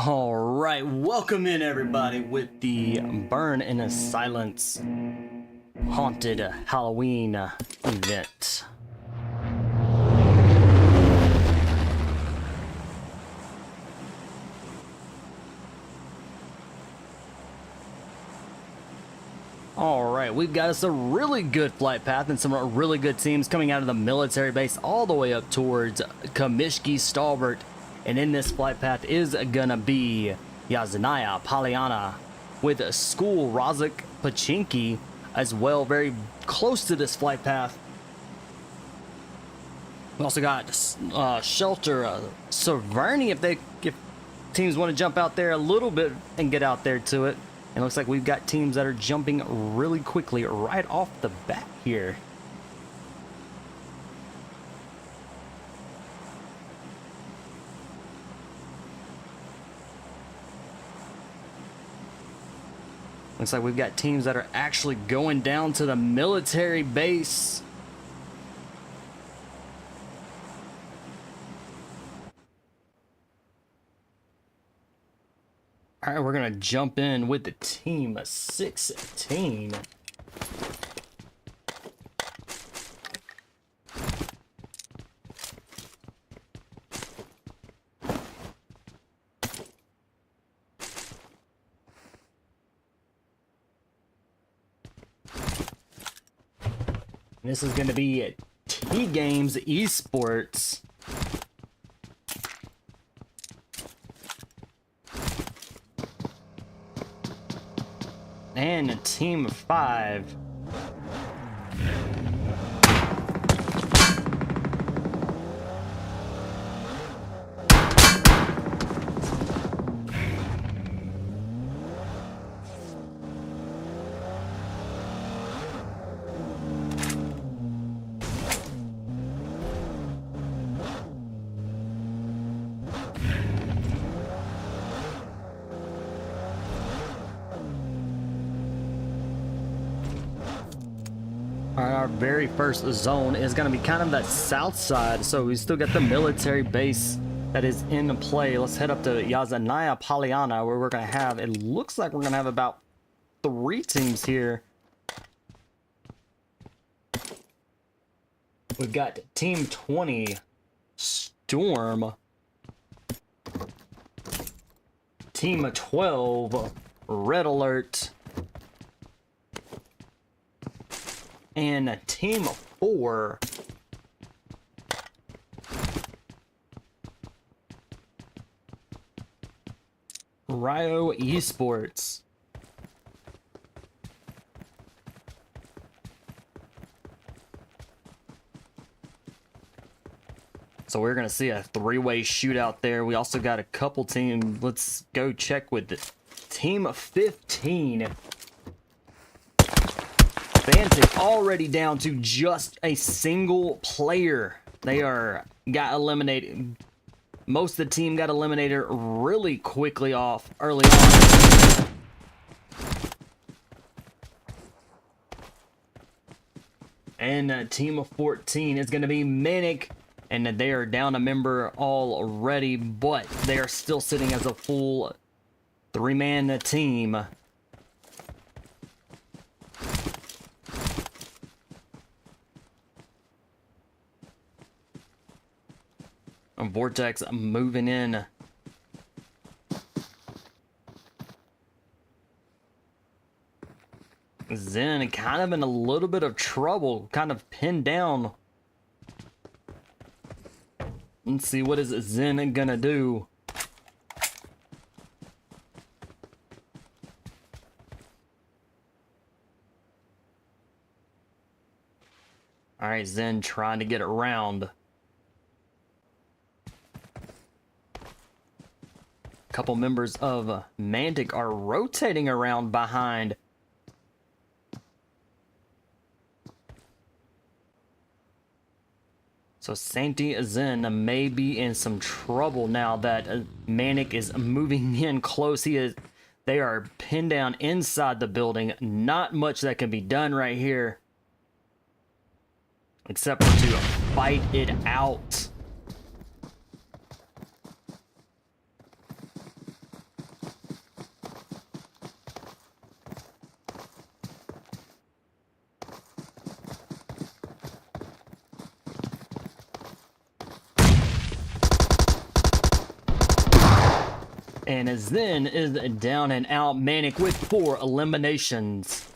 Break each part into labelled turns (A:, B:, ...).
A: All right, welcome in everybody with the Burn in a Silence haunted Halloween event. All right, we've got us a really good flight path and some really good teams coming out of the military base all the way up towards Kamishki Stalbert. And in this flight path is gonna be Yaznaya Polyana with School Rozik Pachinki as well, very close to this flight path. We also got Shelter Severny if teams want to jump out there a little bit and get out there to it. And it looks like we've got teams that are jumping really quickly right off the bat here. Looks like we've got teams that are actually going down to the military base. All right, we're gonna jump in with the team 16. This is going to be TGAMES Esports. And Team 5. Alright, our very first zone is going to be kind of that south side, so we still got the military base that is in play. Let's head up to Yazanaya Polyana, where we're going to have, it looks like we're going to have about 3 teams here. We've got Team 20, Storm. Team 12, Red Alert. And Team 4, RAIO Esports. So we're going to see a 3-way shootout there. We also got a couple teams. Let's go check with it. Team 15. FNATIC already down to just a single player. They got eliminated. Most of the team got eliminated really quickly off early on. And team of 14 is going to be MANIC. And they are down a member already, but they are still sitting as a full 3-man team. Vortex moving in. Zen kind of in a little bit of trouble, kind of pinned down. Let's see, what is Zen gonna do? All right, Zen trying to get around. Couple members of MANIC are rotating around behind. So Santi Zen may be in some trouble now that MANIC is moving in close. They are pinned down inside the building. Not much that can be done right here, except for to fight it out. And Zen is down and out. MANIC with 4 eliminations.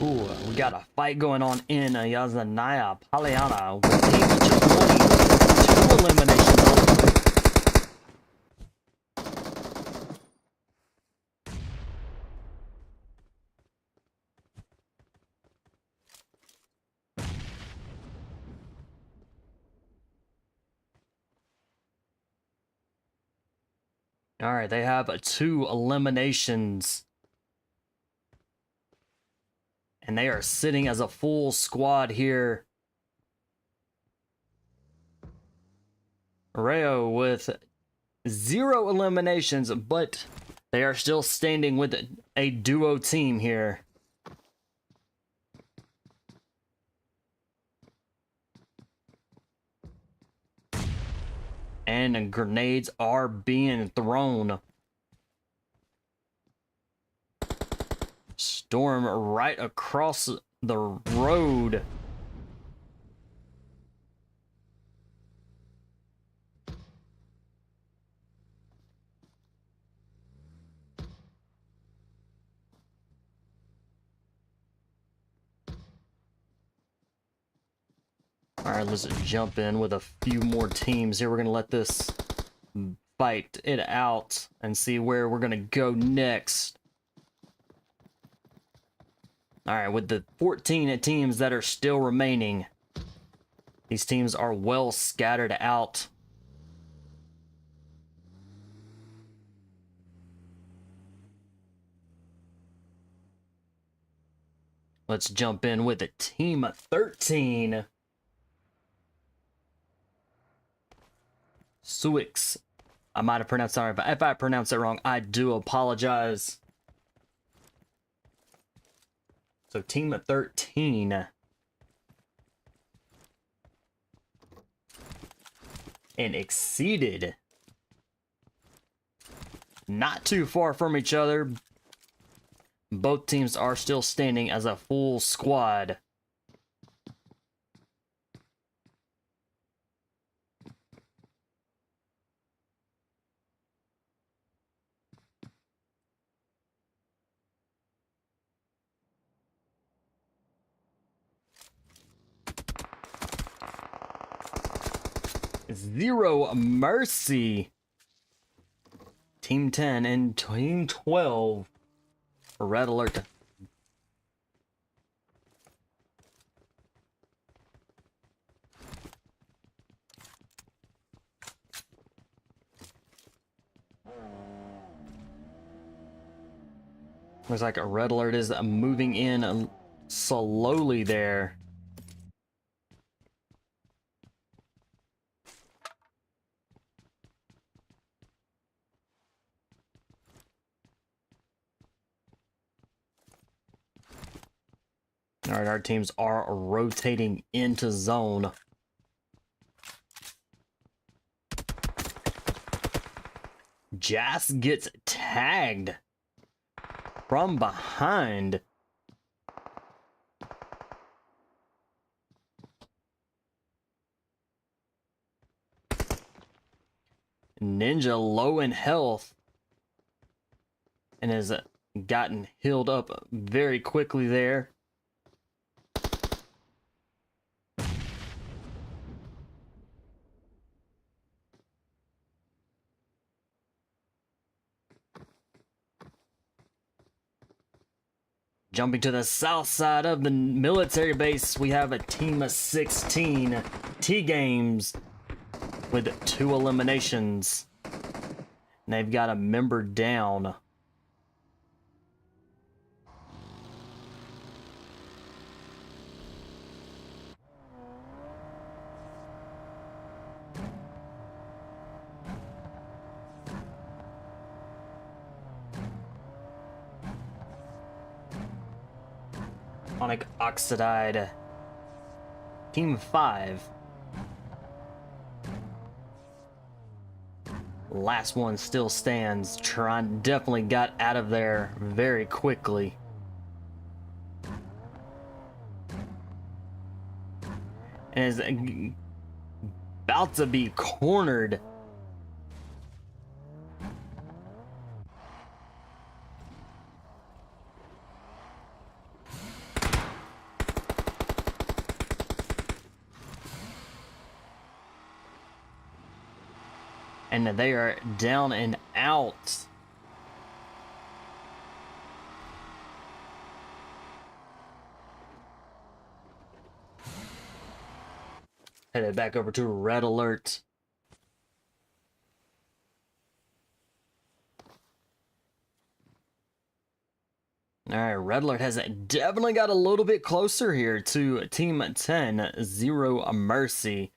A: Ooh, we got a fight going on in Yazanaya Polyana. Team 20, 2 eliminations. All right, they have 2 eliminations. And they are sitting as a full squad here. RAIO with 0 eliminations, but they are still standing with a duo team here. And grenades are being thrown. Storm right across the road. All right, let's jump in with a few more teams here. We're going to let this fight it out and see where we're going to go next. All right, with the 14 teams that are still remaining, these teams are well scattered out. Let's jump in with a team 13. Suix. I might have pronounced, sorry, but if I pronounced it wrong, I do apologize. So team 13. And Exceeded. Not too far from each other. Both teams are still standing as a full squad. Zero Mercy. Team 10 and Team 12. Red alert. Looks like a red alert is moving in slowly there. All right, our teams are rotating into zone. Jas gets tagged from behind. Ninja low in health and has gotten healed up very quickly there. Jumping to the south side of the military base, we have a team of 16 TGAMES with 2 eliminations. And they've got a member down. TONIK OXXIDENT. Team 5. Last one still stands. Tron definitely got out of there very quickly. And is about to be cornered. And they are down and out. Headed back over to red alert. All right, red alert has definitely got a little bit closer here to team 10, Zero Mercy.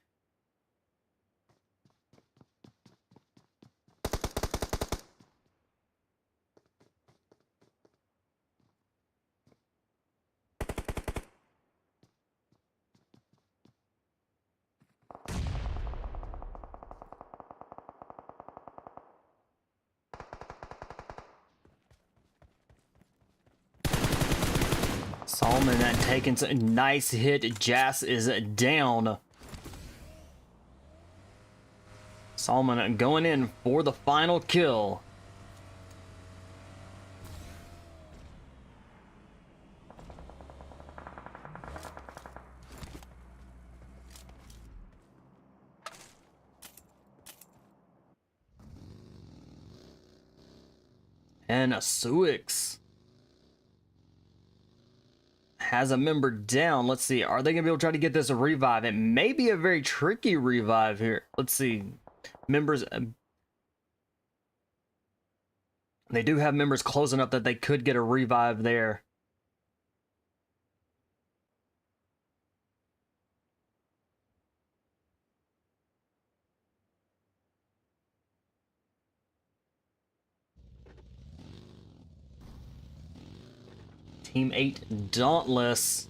A: Solomon taking some nice hit. Jas is down. Solomon going in for the final kill. And Suix has a member down. Let's see. Are they going to be able to try to get this a revive? It may be a very tricky revive here. Let's see. Members. They do have members close enough that they could get a revive there. Team 8 Dauntless.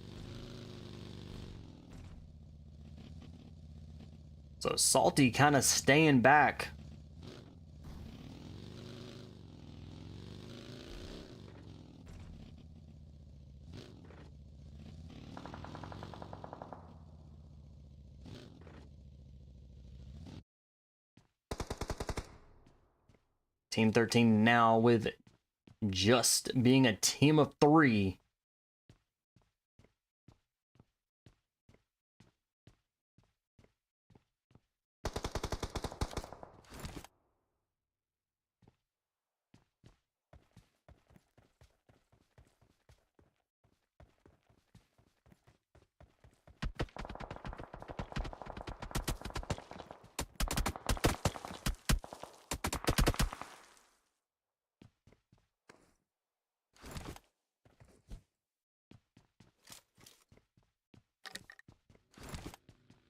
A: So Salty kind of staying back. Team 13 now with just being a team of 3.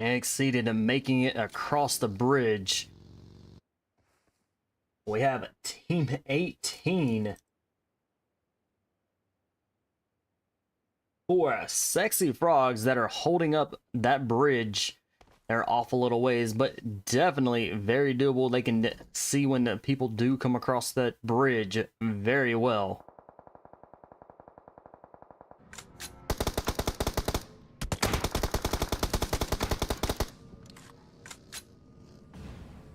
A: Exceeded and making it across the bridge. We have Team 18 for Sexy Frogs that are holding up that bridge. They're off a little ways, but definitely very doable. They can see when the people do come across that bridge very well.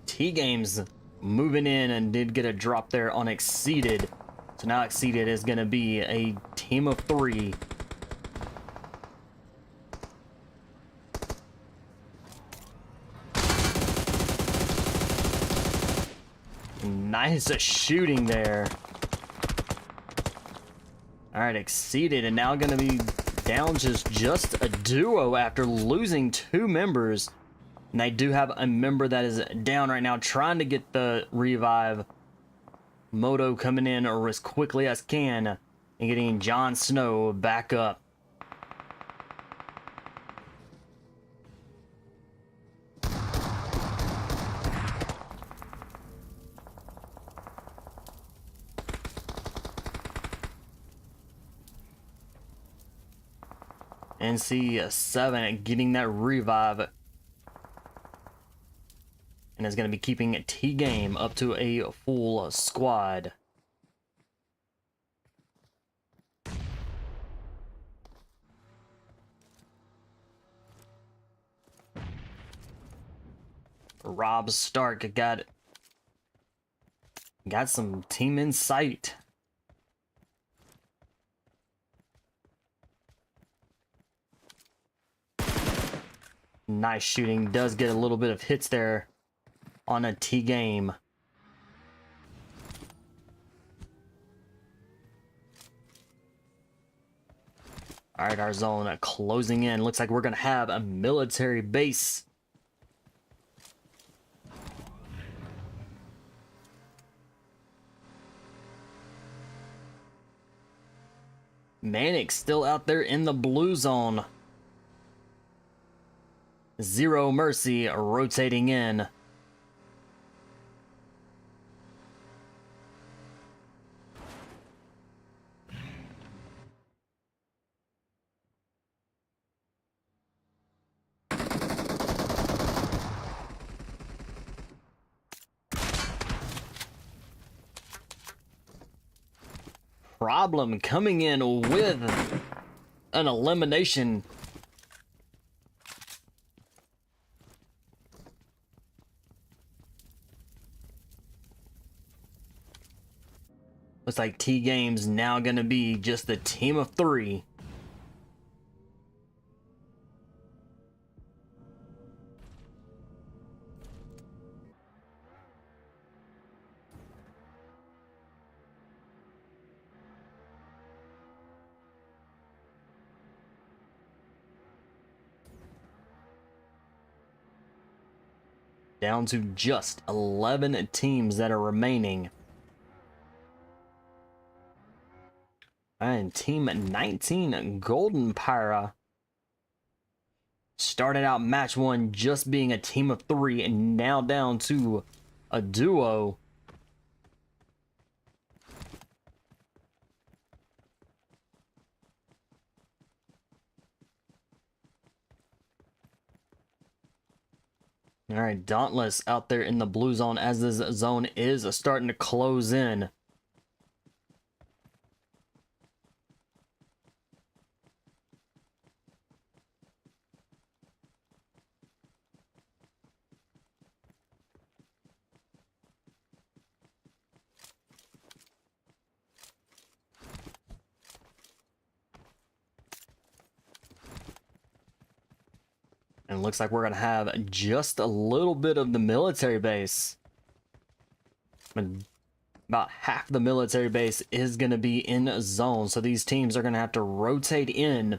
A: TGAMES moving in and did get a drop there on Exceeded. So now Exceeded is going to be a team of 3. Nice shooting there. Alright, Exceeded and now going to be down just a duo after losing 2 members. And they do have a member that is down right now trying to get the revive. Moto coming in or as quickly as can and getting Jon Snow back up. NC7 getting that revive. And is going to be keeping T-Game up to a full squad. Rob Stark got some team in sight. Nice shooting. Does get a little bit of hits there on a T-Game. Alright, our zone closing in. Looks like we're going to have a military base. MANIC still out there in the blue zone. Zero Mercy rotating in. Problem coming in with an elimination. Looks like T-Games now going to be just the team of 3. Down to just 11 teams that are remaining. And Team 19, Golden PHYRA, started out match 1 just being a team of 3 and now down to a duo. All right, Dauntless out there in the blue zone as this zone is starting to close in. And it looks like we're going to have just a little bit of the military base. And about half the military base is going to be in a zone. So these teams are going to have to rotate in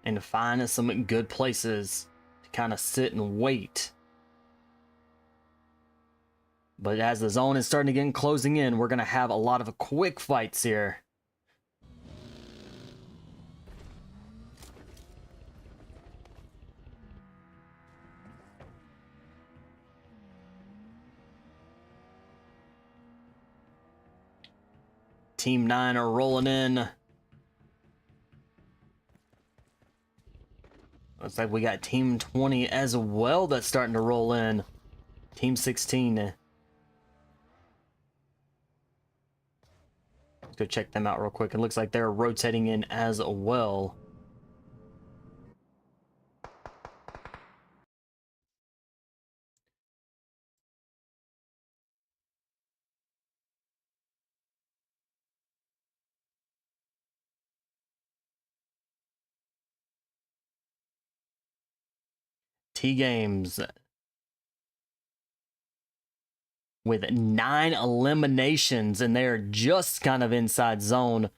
A: and find some good places to kind of sit and wait. But as the zone is starting to get closing in, we're going to have a lot of quick fights here. Team 9 are rolling in. Looks like we got Team 20 as well that's starting to roll in. Team 16. Let's go check them out real quick. It looks like they're rotating in as well. T-Games with 9 eliminations, and they're just kind of inside zone.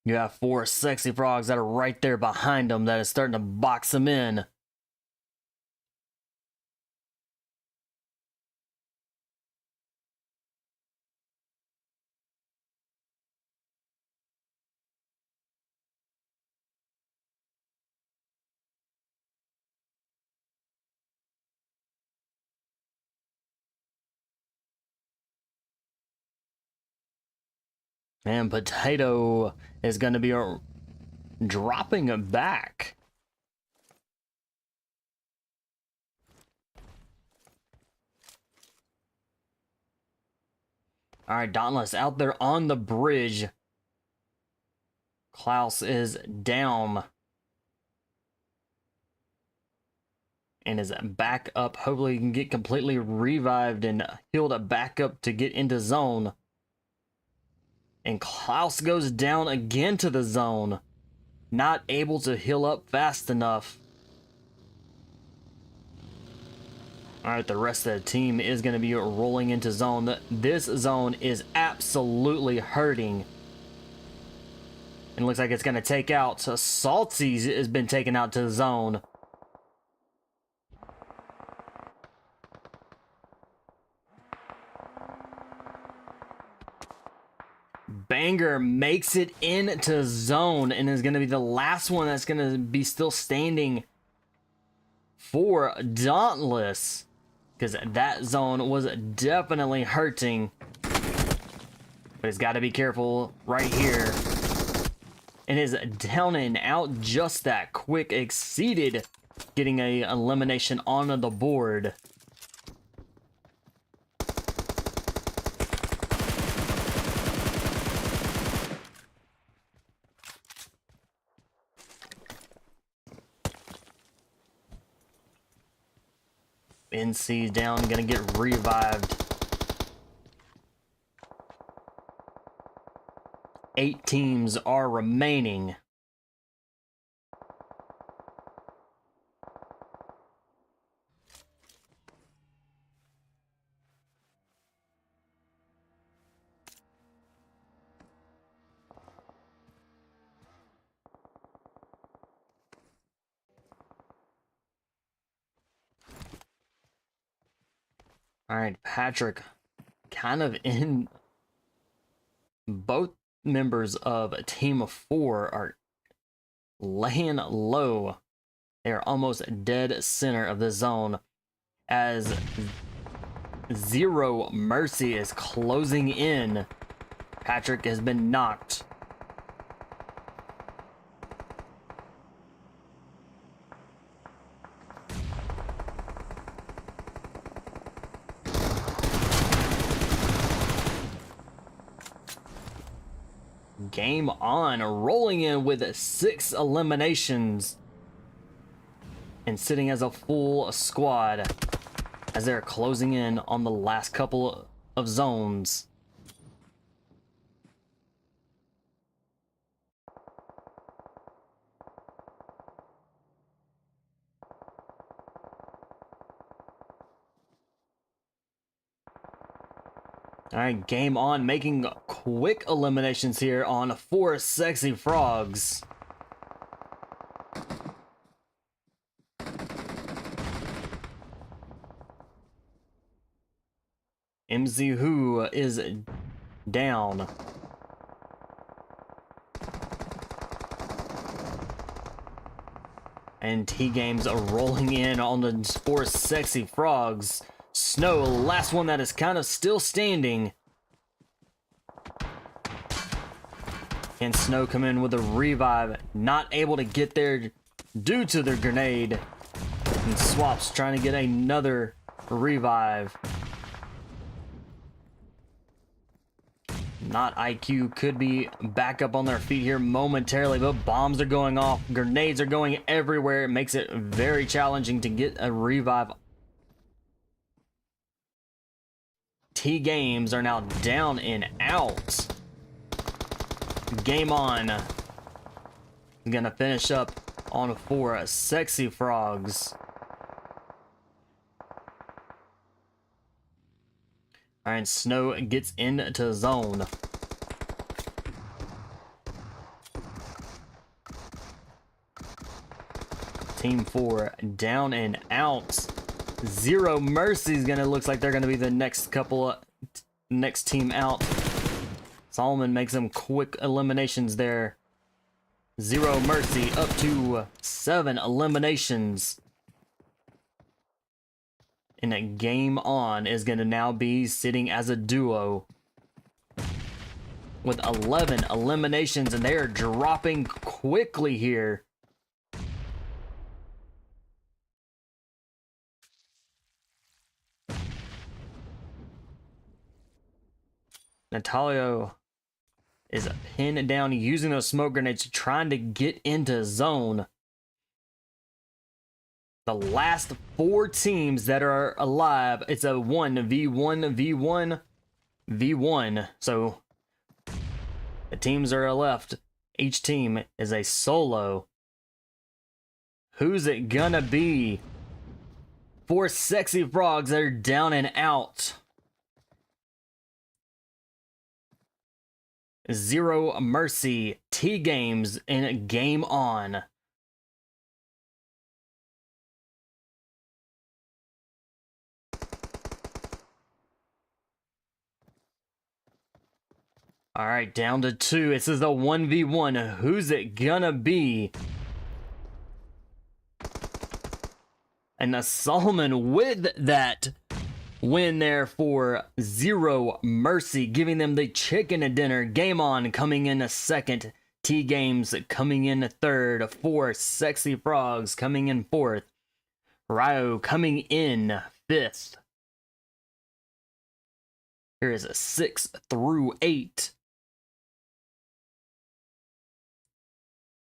A: You have 4 sexy frogs that are right there behind them that is starting to box them in. And Potato is going to be dropping it back. All right, Dauntless out there on the bridge. Klaus is down. And is back up. Hopefully he can get completely revived and healed back up to get into zone. And Klaus goes down again to the zone. Not able to heal up fast enough. Alright, the rest of the team is going to be rolling into zone. This zone is absolutely hurting. And it looks like it's going to take out. So Salty's has been taken out to the zone. Banger makes it into zone and is going to be the last one that's going to be still standing for Dauntless, because that zone was definitely hurting. But he's got to be careful right here. And is down and out just that quick. Exceeded getting a elimination on the board. NC's down, gonna get revived. 8 teams are remaining. All right, Patrick, kind of in both members of a team of 4 are laying low. They're almost dead center of the zone as Zero Mercy is closing in. Patrick has been knocked. Game on, rolling in with 6 eliminations and sitting as a full squad as they're closing in on the last couple of zones. All right, game on, making quick eliminations here on 4 Sexy Frogs. MZ Who is down. And TGAMES are rolling in on the 4 Sexy Frogs. Snow, last one that is kind of still standing. And Snow come in with a revive, not able to get there due to their grenade. And Swaps trying to get another revive. Not IQ, could be back up on their feet here momentarily, but bombs are going off, grenades are going everywhere. It makes it very challenging to get a revive. TGAMES are now down and out. Game on. Gonna finish up on 4 Sexy Frogs. Alright, Snow gets into zone. Team 4 down and out. Zero Mercy is gonna, looks like they're gonna be the next team out. Solomon makes some quick eliminations there. Zero Mercy up to 7 eliminations. And a game on is gonna now be sitting as a duo with 11 eliminations, and they are dropping quickly here. Natalio is pinned down using those smoke grenades, trying to get into zone. The last 4 teams that are alive, it's a 1v1v1v1. So the teams are left. Each team is a solo. Who's it gonna be? 4 Sexy Frogs that are down and out. Zero Mercy, TGAMES, and game on. All right, down to 2. This is a 1v1. Who's it gonna be? And the Solomon with that win there for Zero Mercy, giving them the chicken dinner. Game on coming in a second. T-Games coming in third. Fourth, Sexy Frogs coming in fourth. RAIO coming in fifth. Here is a 6 through 8.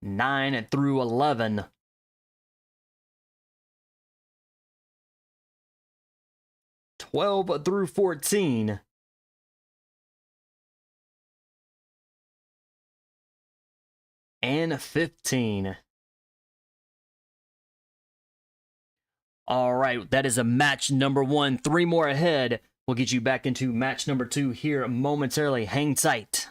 A: 9 through 11. 12 through 14. And 15. All right, that is a match number 1. 3 more ahead. We'll get you back into match number 2 here momentarily. Hang tight.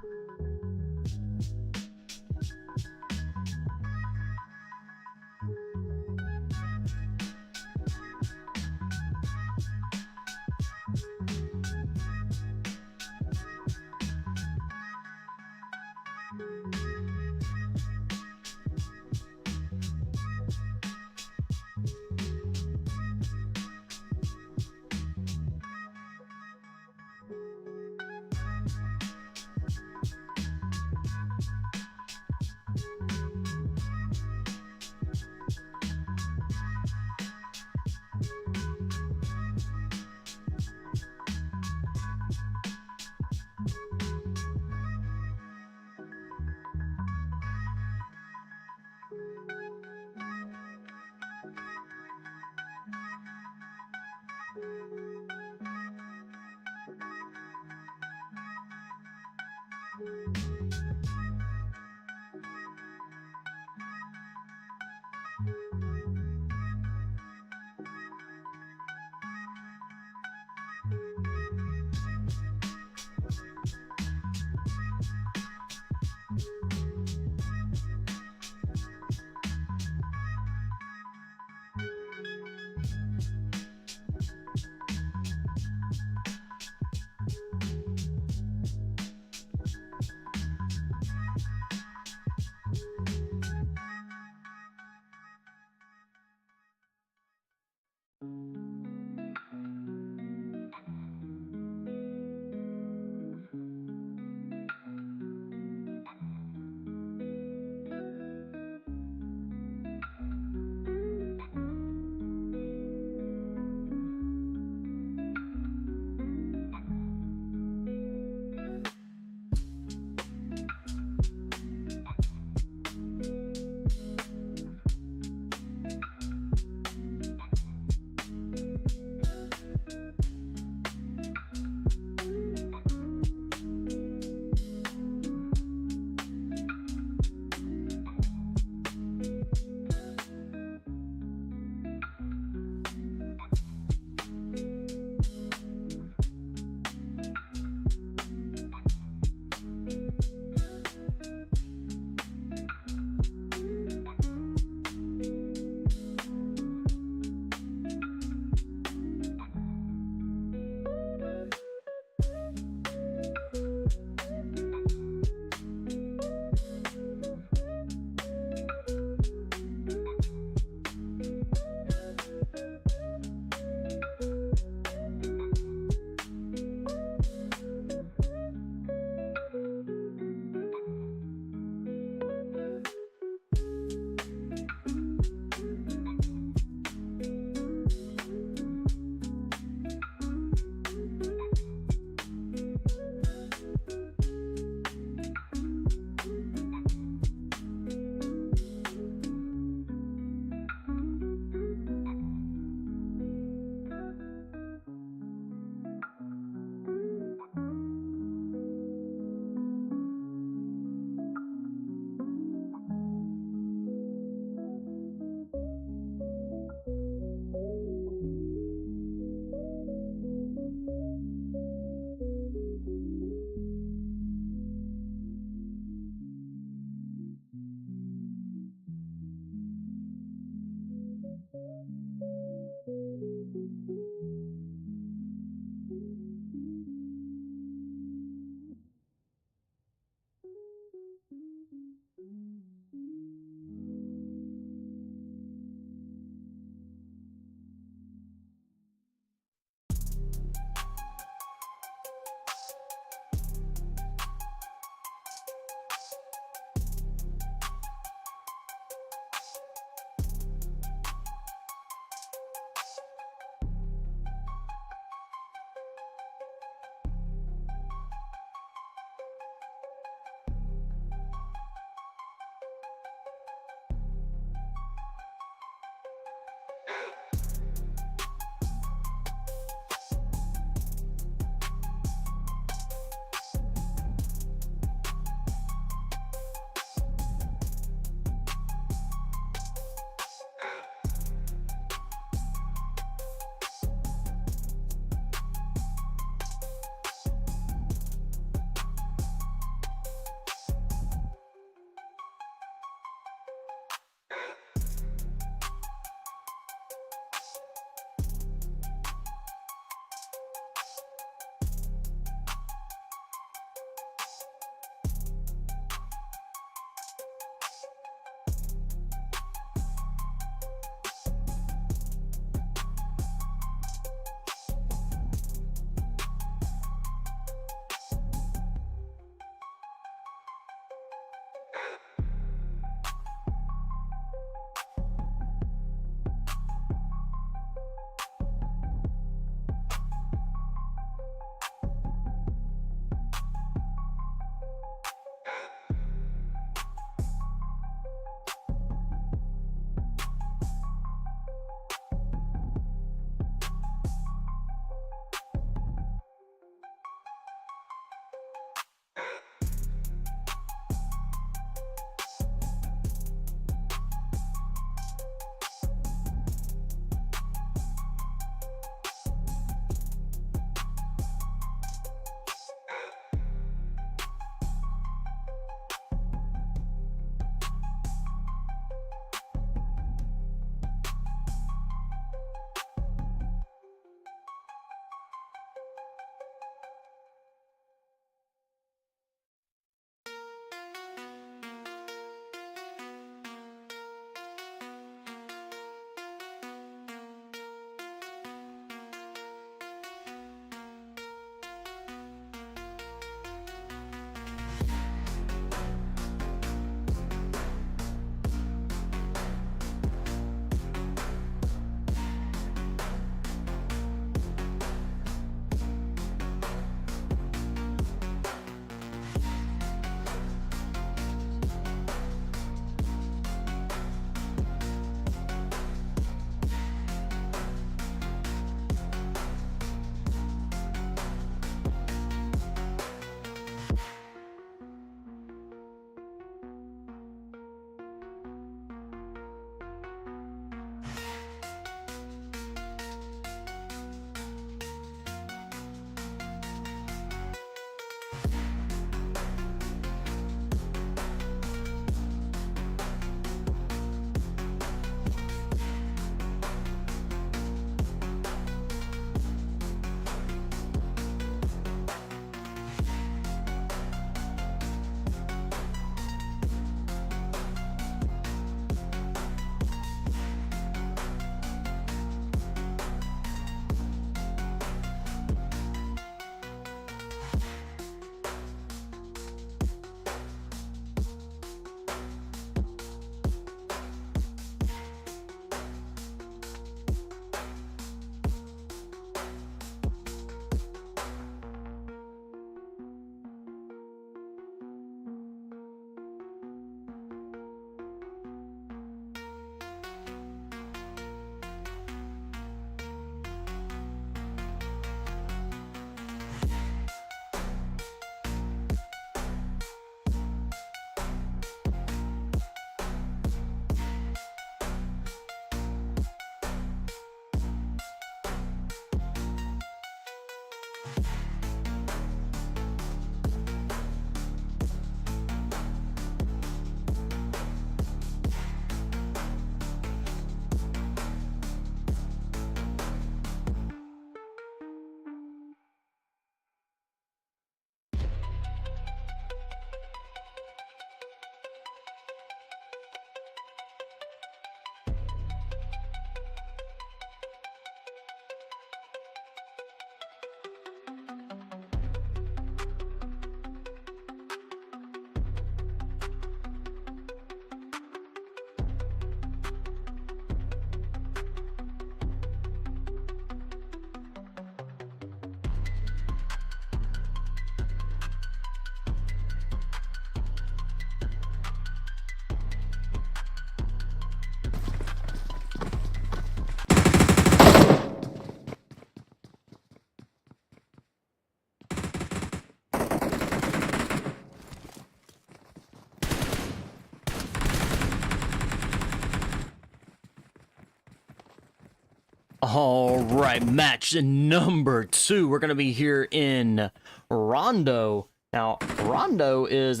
A: All right, match number 2. We're going to be here in Rondo. Now, Rondo is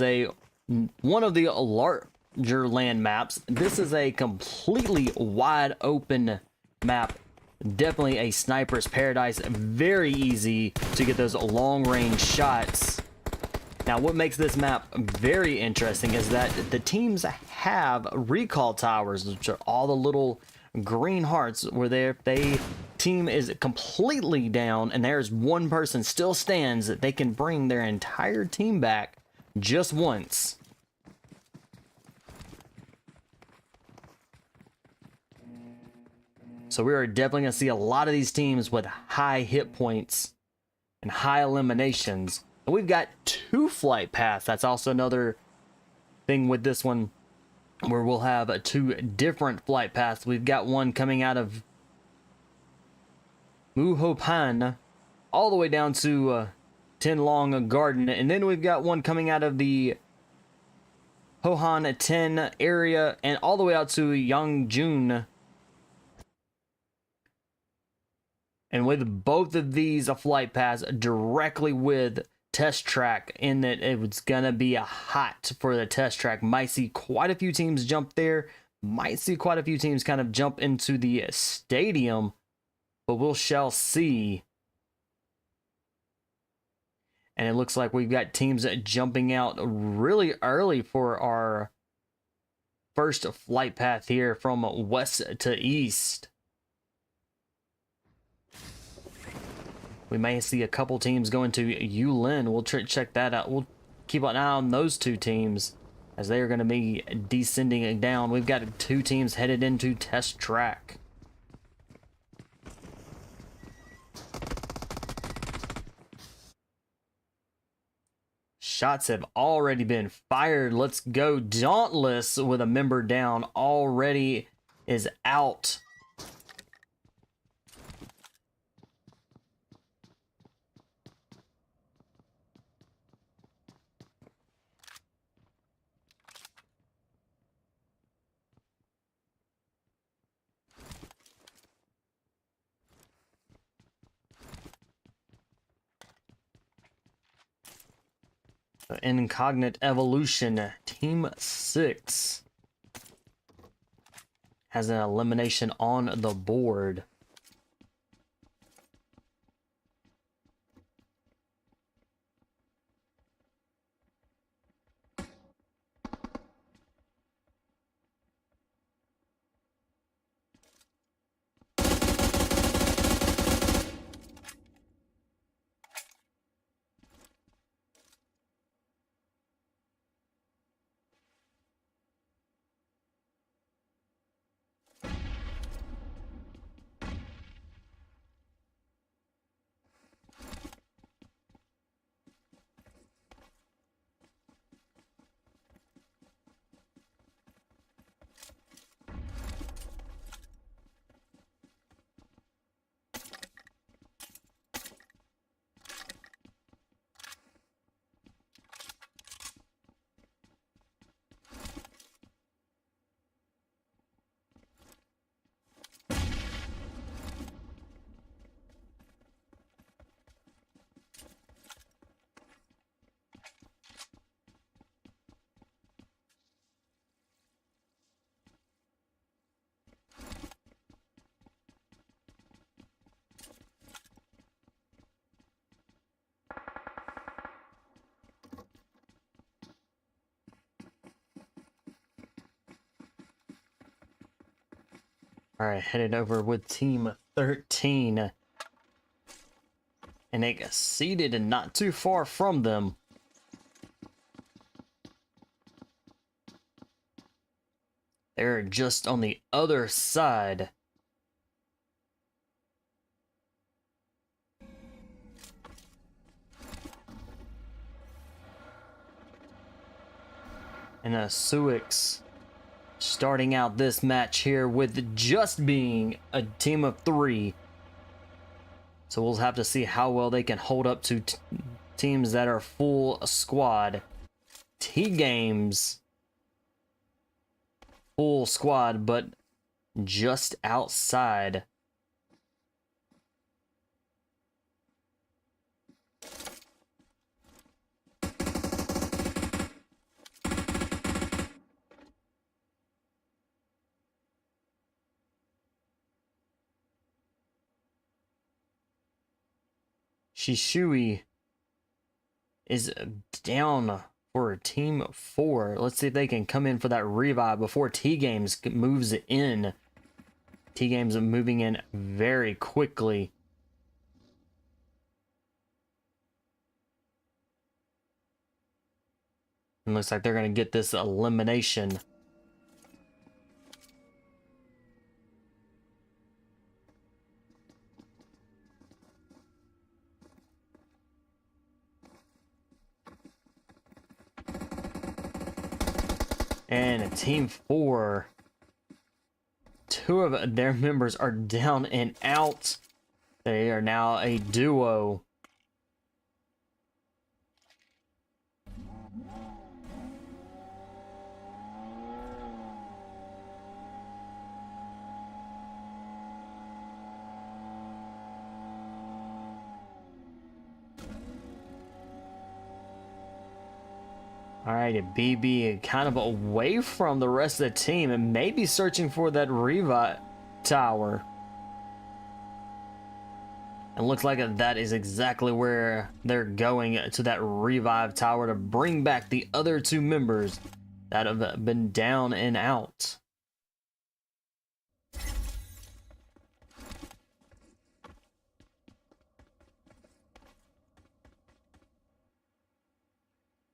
A: one of the larger land maps. This is a completely wide open map. Definitely a sniper's paradise. Very easy to get those long range shots. Now, what makes this map very interesting is that the teams have recall towers, which are all the little green hearts where they team is completely down and there's one person still stands, that they can bring their entire team back just once. So we are definitely going to see a lot of these teams with high hit points and high eliminations. And we've got 2 flight paths. That's also another thing with this one, where we'll have 2 different flight paths. We've got one coming out of Muhopan all the way down to Tenlong Garden, and then we've got one coming out of the Hohan 10 area and all the way out to Yangjun. And with both of these flight paths directly with test track, in that it was gonna be a hot for the test track. Might see quite a few teams jump there, might see quite a few teams kind of jump into the stadium, but we shall see. And it looks like we've got teams jumping out really early for our first flight path here from west to east. We may see a couple teams going to Yulin. We'll check that out. We'll keep an eye on those 2 teams as they are going to be descending down. We've got 2 teams headed into test track. Shots have already been fired. Let's go. Dauntless with a member down already is out. INCOGNITE EVOLUTION Team 6 has an elimination on the board. All right, headed over with Team 13. And they got seated and not too far from them. They're just on the other side. And Suix starting out this match here with just being a team of 3. So we'll have to see how well they can hold up to teams that are full squad. TGAMES, full squad, but just outside. Suix is down for team 4. Let's see if they can come in for that revive before TGAMES moves in. TGAMES moving in very quickly. It looks like they're going to get this elimination. And team 4, 2 of their members are down and out. They are now a duo. All right, BB kind of away from the rest of the team and maybe searching for that revive tower. It looks like that is exactly where they're going, to that revive tower to bring back the other 2 members that have been down and out.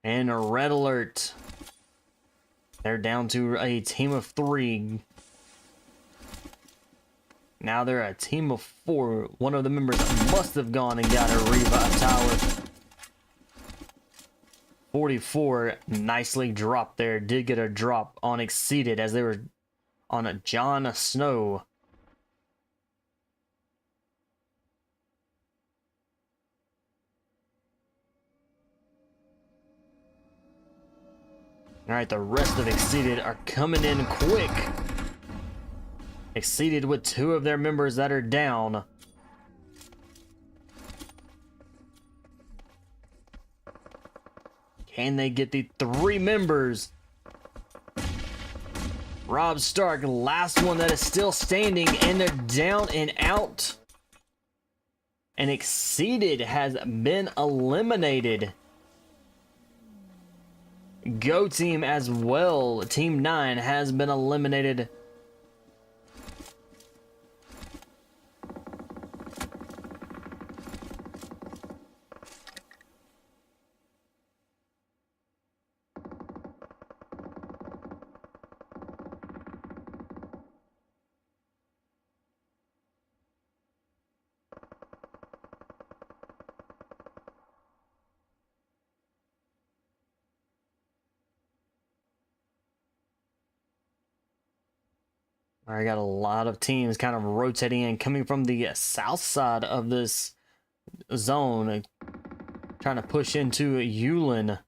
A: And a red alert. They're down to a team of 3. Now they're a team of 4. One of the members must have gone and got a revive tower. 44 nicely dropped there. Did get a drop on Exceeded as they were on a Jon Snow. All right, the rest of Exceeded are coming in quick. Exceeded with 2 of their members that are down. Can they get the 3 members? Rob Stark, last one that is still standing, and they're down and out. And Exceeded has been eliminated. Go team as well. Team 9 has been eliminated. I got a lot of teams kind of rotating in, coming from the south side of this zone, trying to push into Yulin.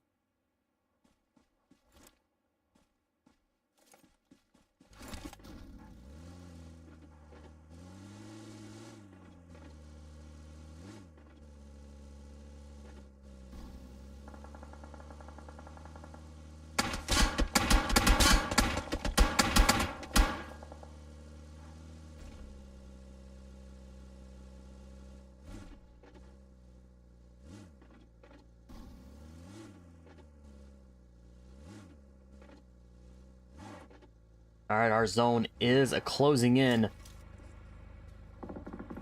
A: All right, our zone is closing in.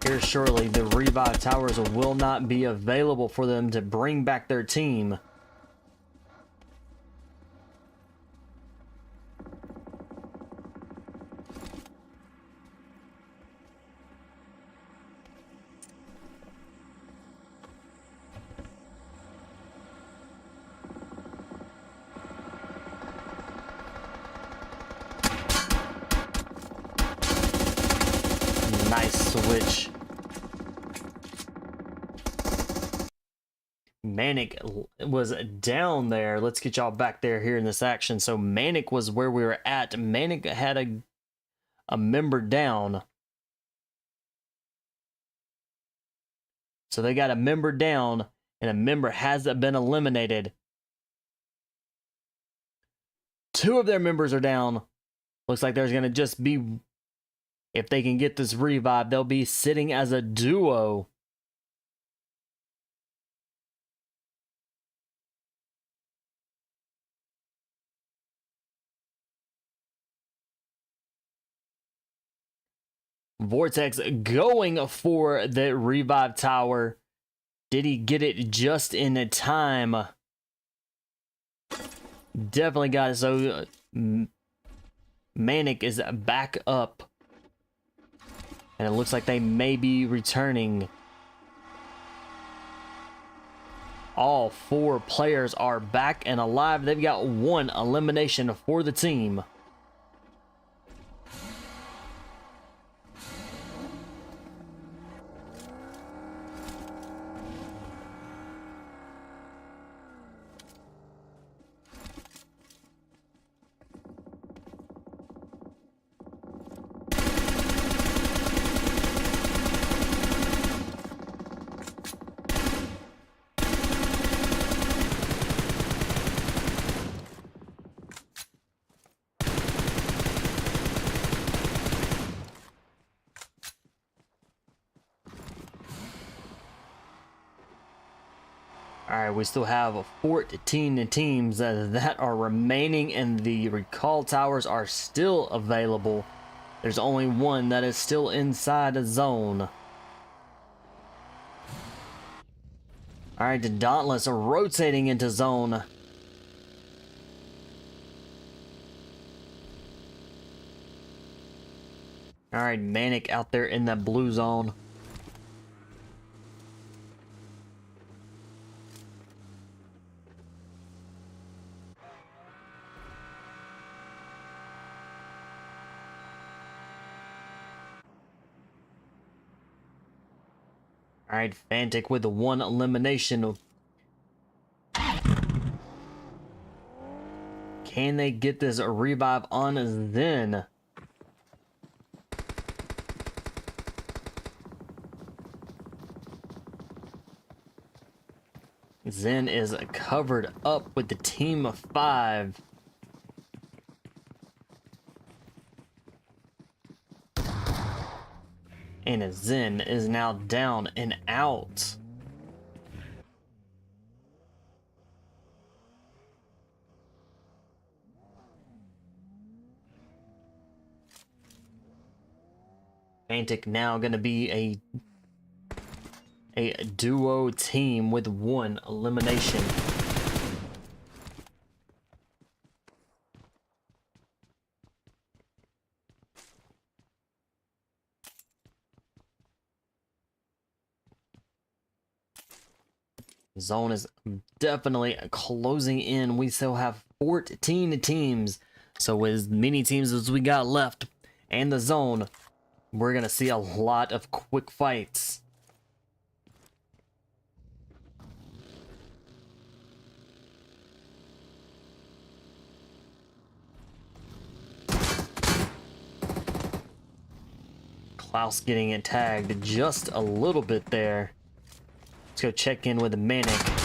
A: Here shortly, the revive towers will not be available for them to bring back their team. Nice switch. MANIC was down there. Let's get y'all back there here in this action. So MANIC was where we were at. MANIC had a member down. So they got a member down, and a member has been eliminated. 2 of their members are down. Looks like there's going to just be, if they can get this revive, they'll be sitting as a duo. Vortex going for the revive tower. Did he get it just in time? Definitely got it. So MANIC is back up. And it looks like they may be returning. All 4 players are back and alive. They've got 1 elimination for the team. Alright, we still have 14 teams that are remaining, and the recall towers are still available. There's only 1 that is still inside a zone. Alright, the Dauntless are rotating into zone. Alright, MANIC out there in that blue zone. Alright, FNATIC with the 1 elimination. Can they get this revive on Zen? Zen is covered up with the team of 5. And Zen is now down and out. FNATIC now going to be a duo team with 1 elimination. Zone is definitely closing in. We still have 14 teams. So with as many teams as we got left and the zone, we're going to see a lot of quick fights. Klaus getting it tagged just a little bit there. Let's go check in with the MANIC.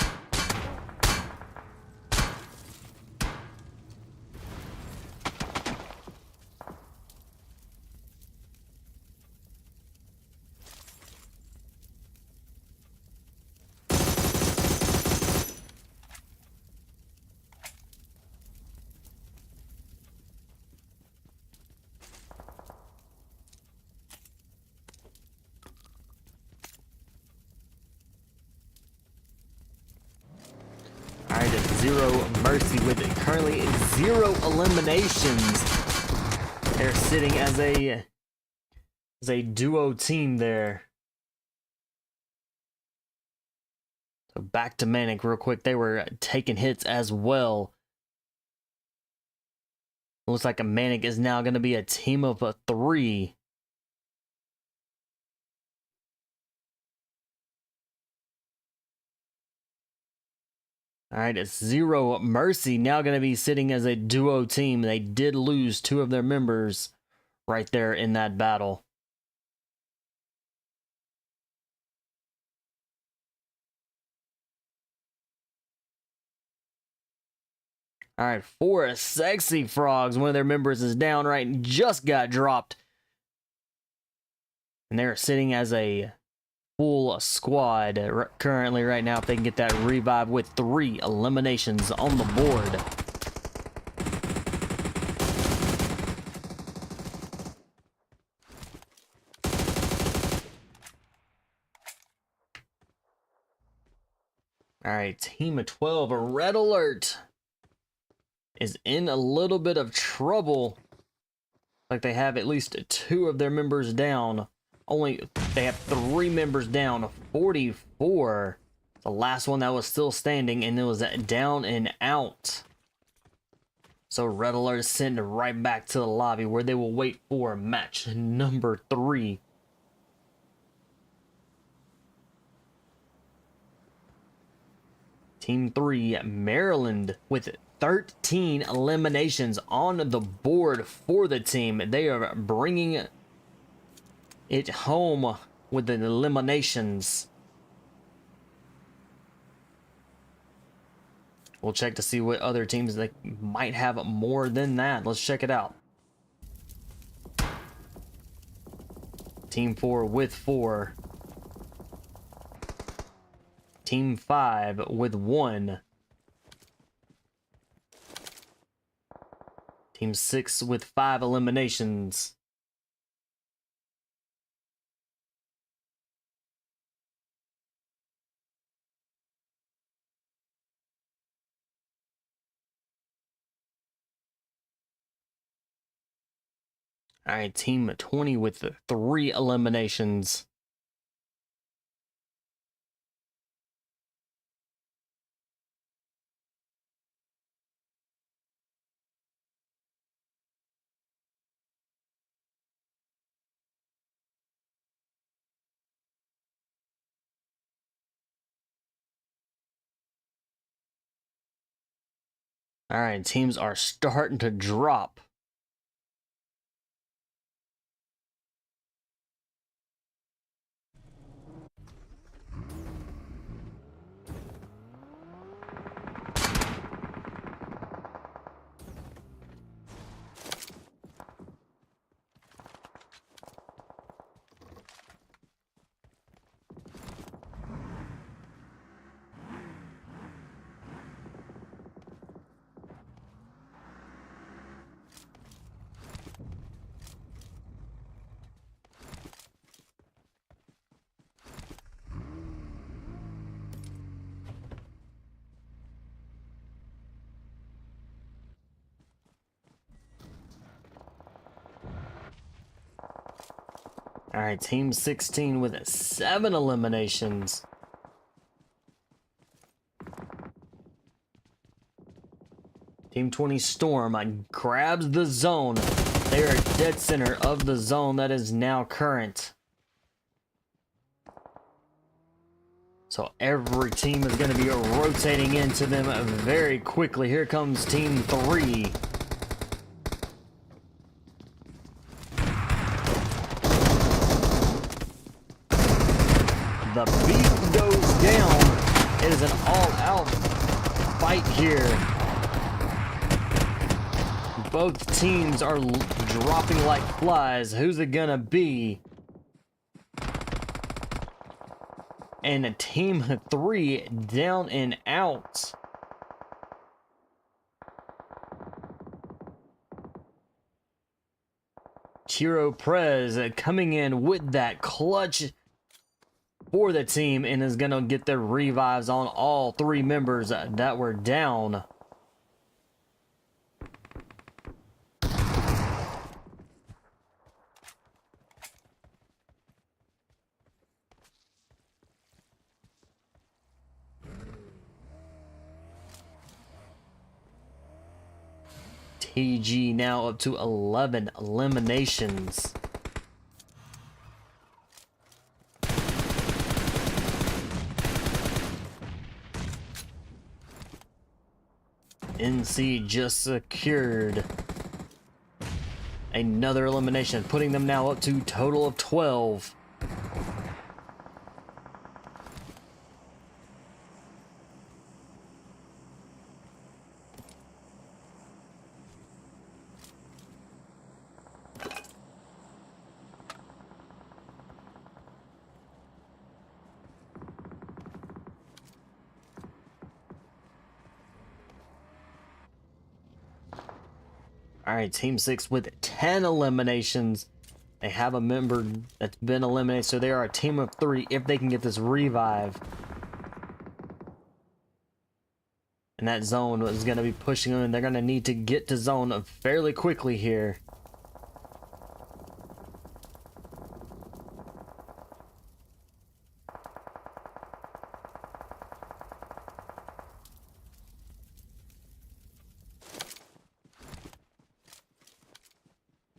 A: Alright, Zero Mercy with currently 0 eliminations. They're sitting as a duo team there. So back to MANIC real quick. They were taking hits as well. Looks like a MANIC is now going to be a team of 3. Alright, it's Zero Mercy now going to be sitting as a duo team. They did lose 2 of their members right there in that battle. Alright, 4 Sexy Frogs. One of their members is down right and just got dropped. And they're sitting as a full squad currently right now if they can get that revive with 3 eliminations on the board. All right, team of 12, a red alert, is in a little bit of trouble. Like they have at least 2 of their members down. They have 3 members down. 44. The last one that was still standing, and it was down and out. So red alert is sent right back to the lobby where they will wait for match number 3. Team 3, Maryland, with 13 eliminations on the board for the team. They are bringing it home with the eliminations. We'll check to see what other teams that might have more than that. Let's check it out. Team 4 with 4. Team 5 with 1. Team 6 with 5 eliminations. All right, team 20 with 3 eliminations. All right, teams are starting to drop. All right, team 16 with 7 eliminations. Team 20 Storm grabs the zone. They are dead center of the zone that is now current. So every team is going to be rotating into them very quickly. Here comes team 3. The beat goes down. It is an all-out fight here. Both teams are dropping like flies. Who's it gonna be? And a team 3 down and out. Chiro Prez coming in with that clutch for the team and is gonna get the revives on all 3 members that were down. TG now up to 11 eliminations. NC just secured another elimination, putting them now up to a total of 12. All right, Team 6 with 10 eliminations. They have a member that's been eliminated, so they are a team of 3 if they can get this revive. And that zone is going to be pushing them, and they're going to need to get to zone fairly quickly here.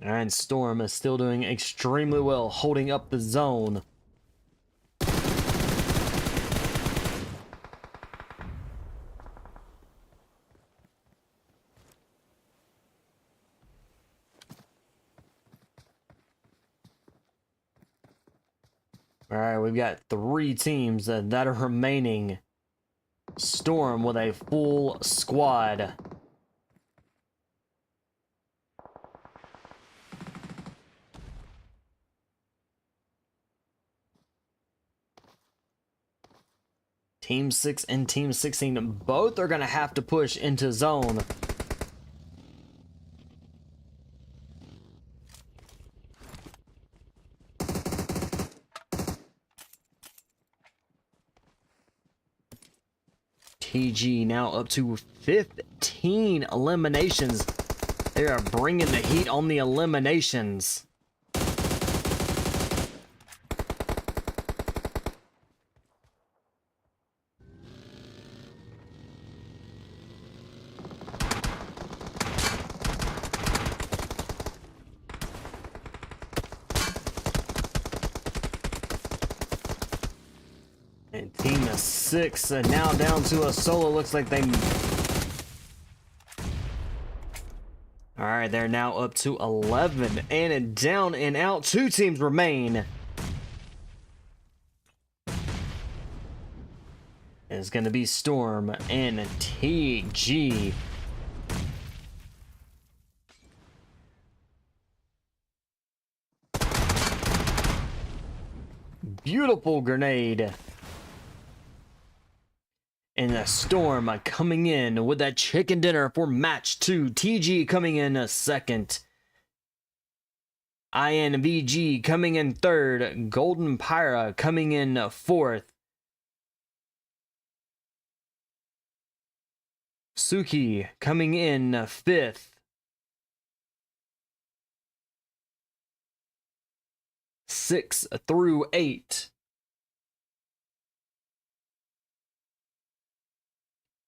A: And Storm is still doing extremely well, holding up the zone. Alright, we've got 3 teams that are remaining. Storm with a full squad. Team 6 and Team 16 both are going to have to push into zone. TG now up to 15 eliminations. They are bringing the heat on the eliminations. And Team 6 now down to a solo. Looks like they... Alright, they're now up to 11. And down and out. 2 teams remain. It's going to be Storm and TG. Beautiful grenade. And the Storm coming in with that chicken dinner for match 2. TG coming in second. INVG coming in third. Golden PHYRA coming in fourth. Suix coming in fifth. 6 through 8.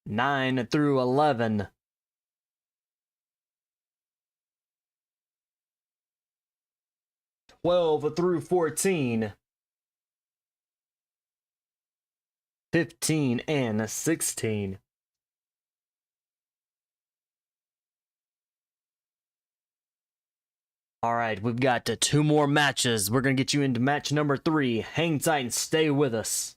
A: 9 through 11. 12 through 14. 15 and 16. Alright, we've got 2 more matches. We're going to get you into match number 3. Hang tight and stay with us.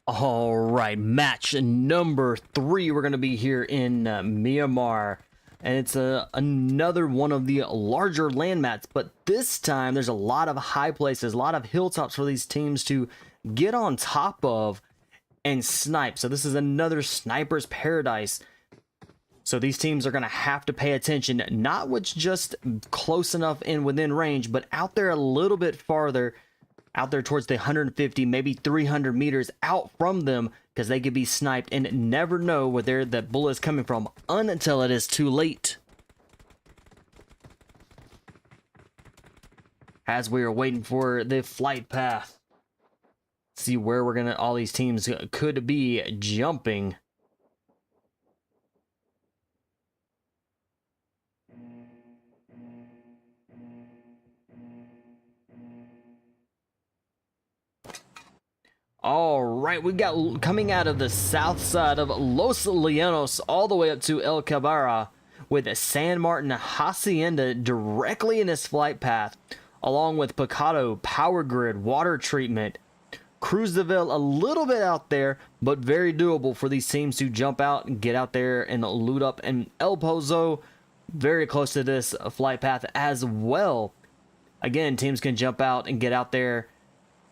A: All right, match number 3. We're going to be here in Myanmar, and it's another one of the larger land mats, but this time there's a lot of high places, a lot of hilltops for these teams to get on top of and snipe. So this is another sniper's paradise. So these teams are going to have to pay attention, not what's just close enough in within range, but out there a little bit farther, out there towards the 150, maybe 300 meters out from them, because they could be sniped and never know where that bullet is coming from until it is too late. As we are waiting for the flight path, see where we're gonna, all these teams could be jumping. All right, we got coming out of the south side of Los Llanos all the way up to El Cabrera with San Martin Hacienda directly in this flight path, along with Picado, Power Grid, Water Treatment, Cruz de Ville a little bit out there, but very doable for these teams to jump out and get out there and loot up. And El Pozo, very close to this flight path as well. Again, teams can jump out and get out there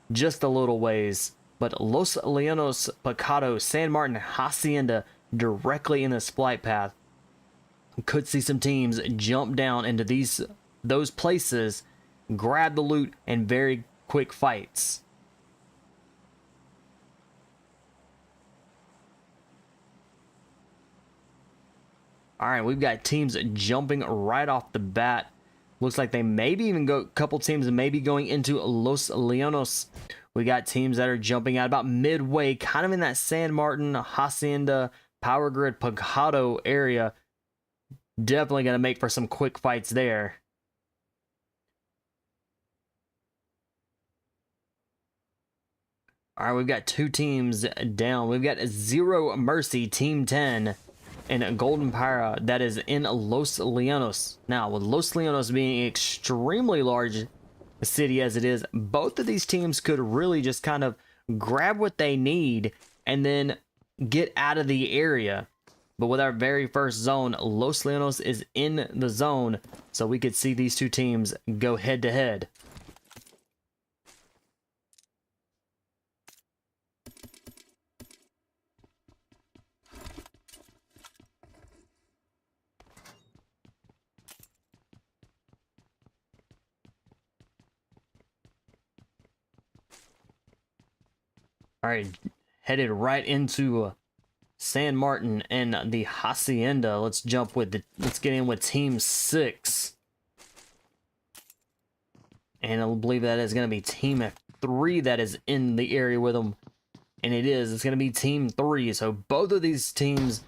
A: just a little ways. But Los Llanos, Picado, San Martin, Hacienda directly in this flight path. Could see some teams jump down into those places, grab the loot, and very quick fights. All right, we've got teams jumping right off the bat. Looks like they maybe even go, a couple teams maybe going into Los Llanos. We got teams that are jumping out about midway, kind of in that San Martin, Hacienda, Power Grid, Picado area. Definitely going to make for some quick fights there. All right, we've got 2 teams down. We've got Zero Mercy, Team 10, and Golden PHYRA that is in Los Llanos. Now, with Los Llanos being extremely large city as it is, both of these teams could really just kind of grab what they need and then get out of the area. But with our very first zone, Los Llanos is in the zone, so we could see these 2 teams go head to head. All right, headed right into San Martin and the Hacienda. Let's get in with Team 6. And I believe that is going to be Team 3 that is in the area with them. And it's going to be Team 3. So both of these teams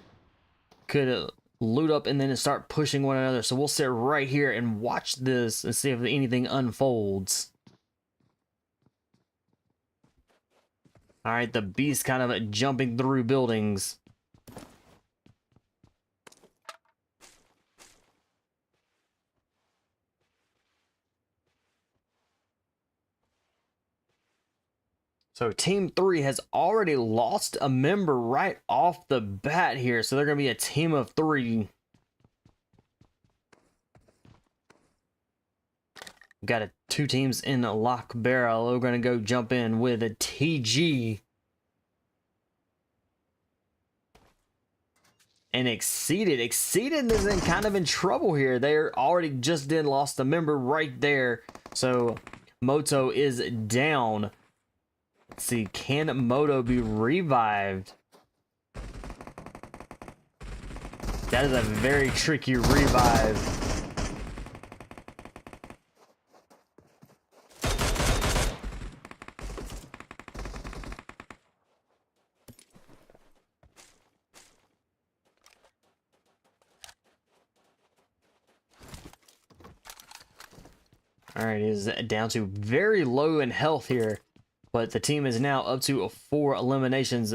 A: could loot up and then start pushing one another. So we'll sit right here and watch this and see if anything unfolds. All right, the beast kind of jumping through buildings. So Team 3 has already lost a member right off the bat here. So they're going to be a team of 3. Got 2 teams in Lock Barrel. We're going to go jump in with a TG. And Exceeded. Exceeded is kind of in trouble here. They're already just lost a member right there. So Moto is down. Let's see, can Moto be revived? That is a very tricky revive. All right, he's down to very low in health here, but the team is now up to 4 eliminations.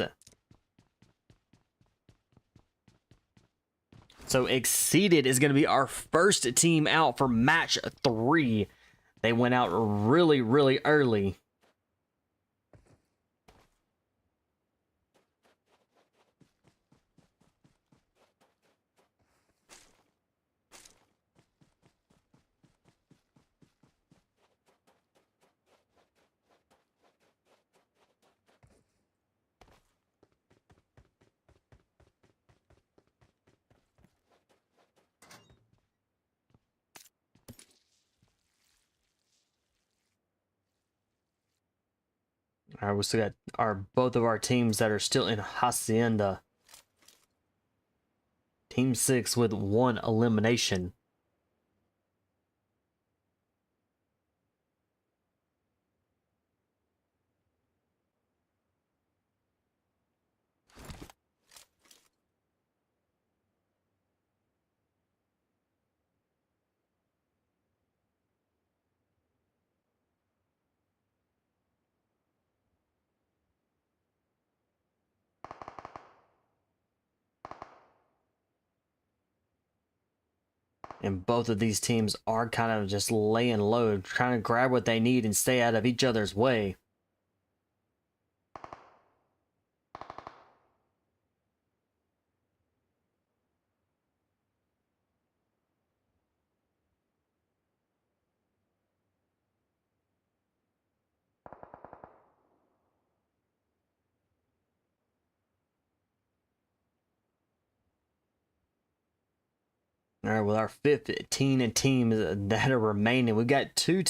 A: So Exceeded is going to be our first team out for match 3. They went out really, really early. All right, we still got both of our teams that are still in Hacienda. Team 6 with 1 elimination. And both of these teams are kind of just laying low, trying to grab what they need and stay out of each other's way. All right, with our 15 teams that are remaining, we've got 2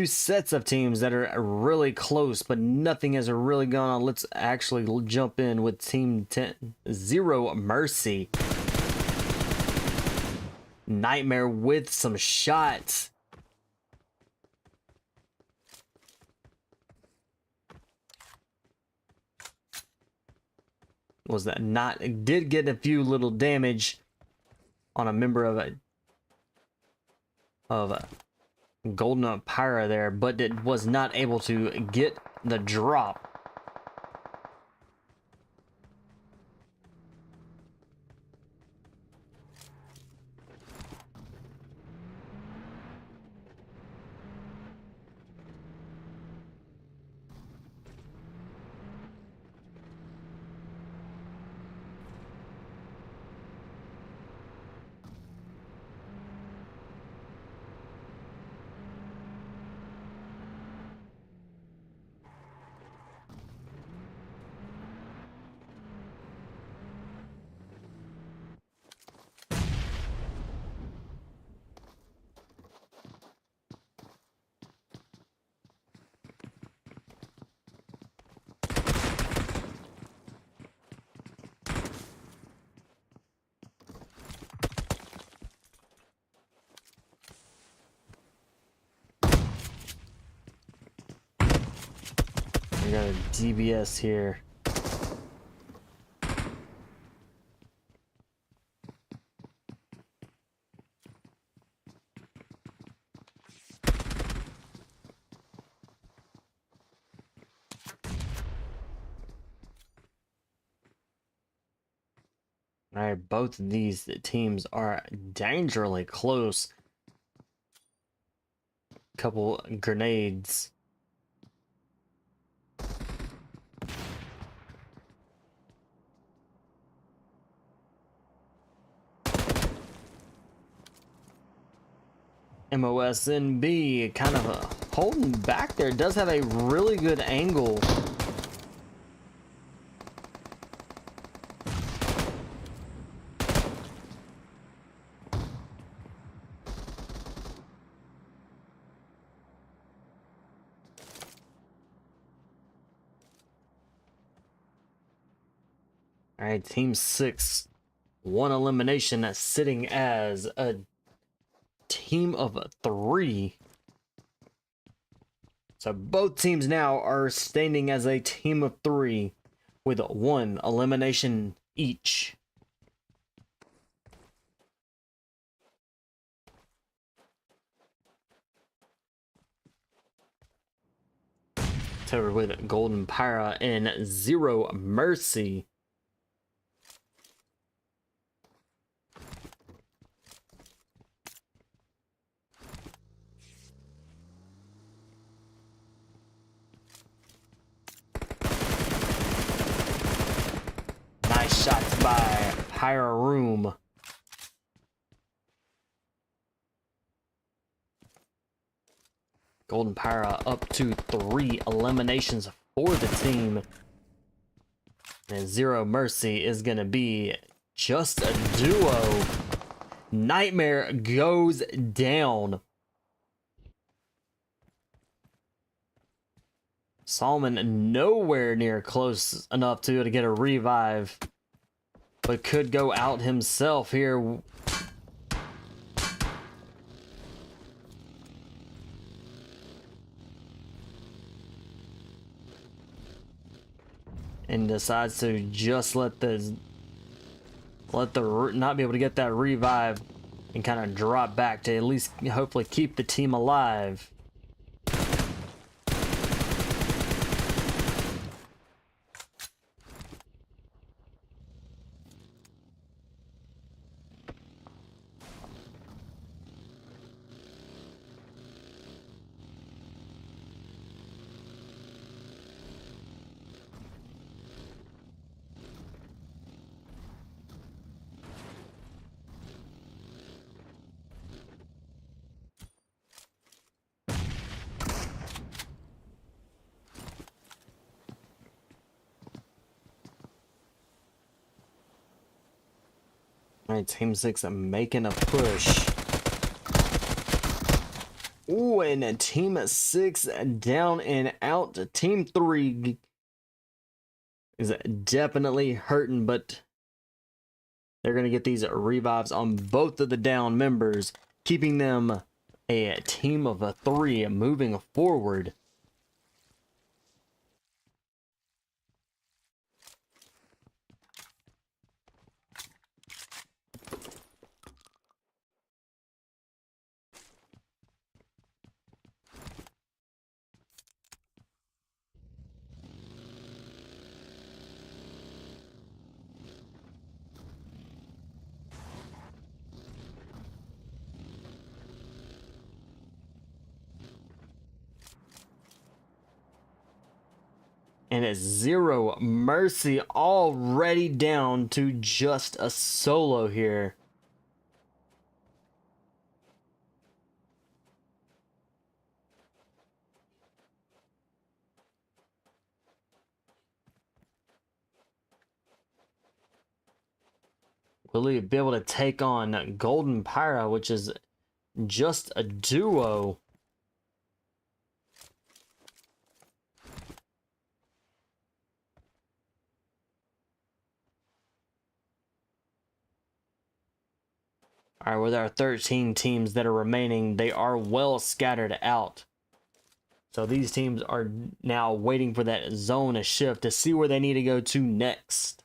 A: sets of teams that are really close, but nothing has really gone on. Let's actually jump in with Team 10, Zero Mercy. Nightmare with some shots. Was that not? It did get a few little damage on a member of Golden PHYRA there, but it was not able to get the drop. We got a DBS here. All right, both of these teams are dangerously close. Couple grenades. MOSNB kind of holding back there. Does have a really good angle. All right, Team 6, 1 elimination. That's sitting as a team of 3. So both teams now are standing as a team of 3 with 1 elimination each. So with Golden PHYRA and Zero Mercy. Nice shots by PHYRA Room. Golden PHYRA up to 3 eliminations for the team. And Zero Mercy is going to be just a duo. Nightmare goes down. Solomon nowhere near close enough to get a revive, but could go out himself here. And decides to just let the not be able to get that revive and kind of drop back to at least hopefully keep the team alive. All right, Team 6 making a push. Ooh, and Team 6 down and out. Team 3 is definitely hurting, but they're going to get these revives on both of the down members, keeping them a team of 3 moving forward. And it's Zero Mercy already down to just a solo here. Will he be able to take on Golden PHYRA, which is just a duo? All right, with our 13 teams that are remaining, they are well scattered out. So these teams are now waiting for that zone to shift to see where they need to go to next.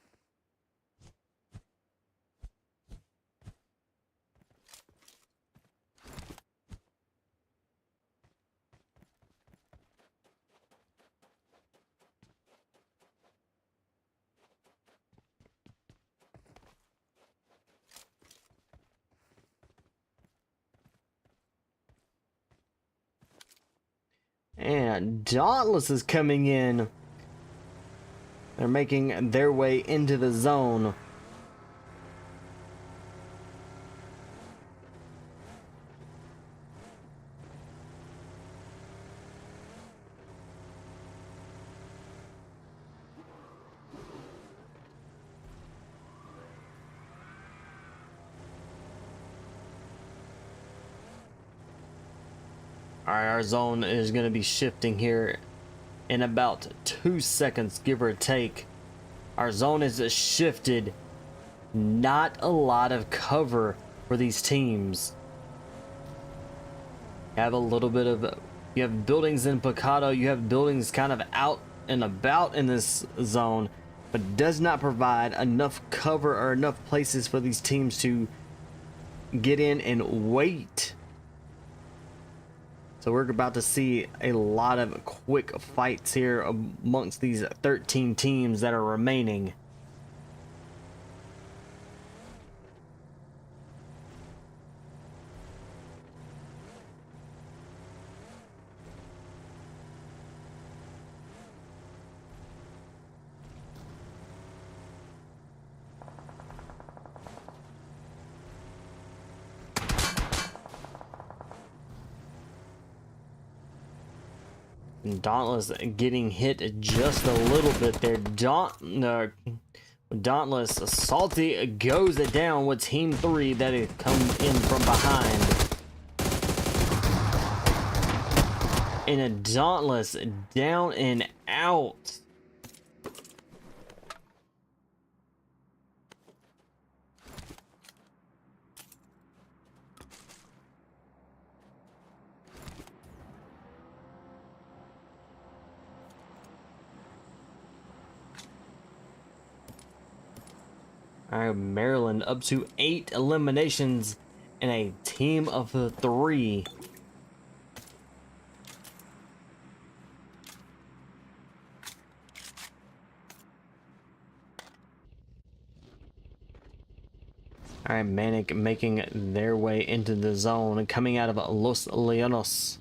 A: And Dauntless is coming in. They're making their way into the zone. Alright, our zone is going to be shifting here in about 2 seconds, give or take. Our zone is shifted. Not a lot of cover for these teams. You have a little bit of... You have buildings in Picado. You have buildings kind of out and about in this zone, but does not provide enough cover or enough places for these teams to get in and wait. So we're about to see a lot of quick fights here amongst these 13 teams that are remaining. Dauntless getting hit just a little bit there. Dauntless Salty goes it down with Team 3 that has come in from behind. And a Dauntless down and out. All right, Maryland up to 8 eliminations in a team of 3. All right, MANIC making their way into the zone, coming out of Los Leonos.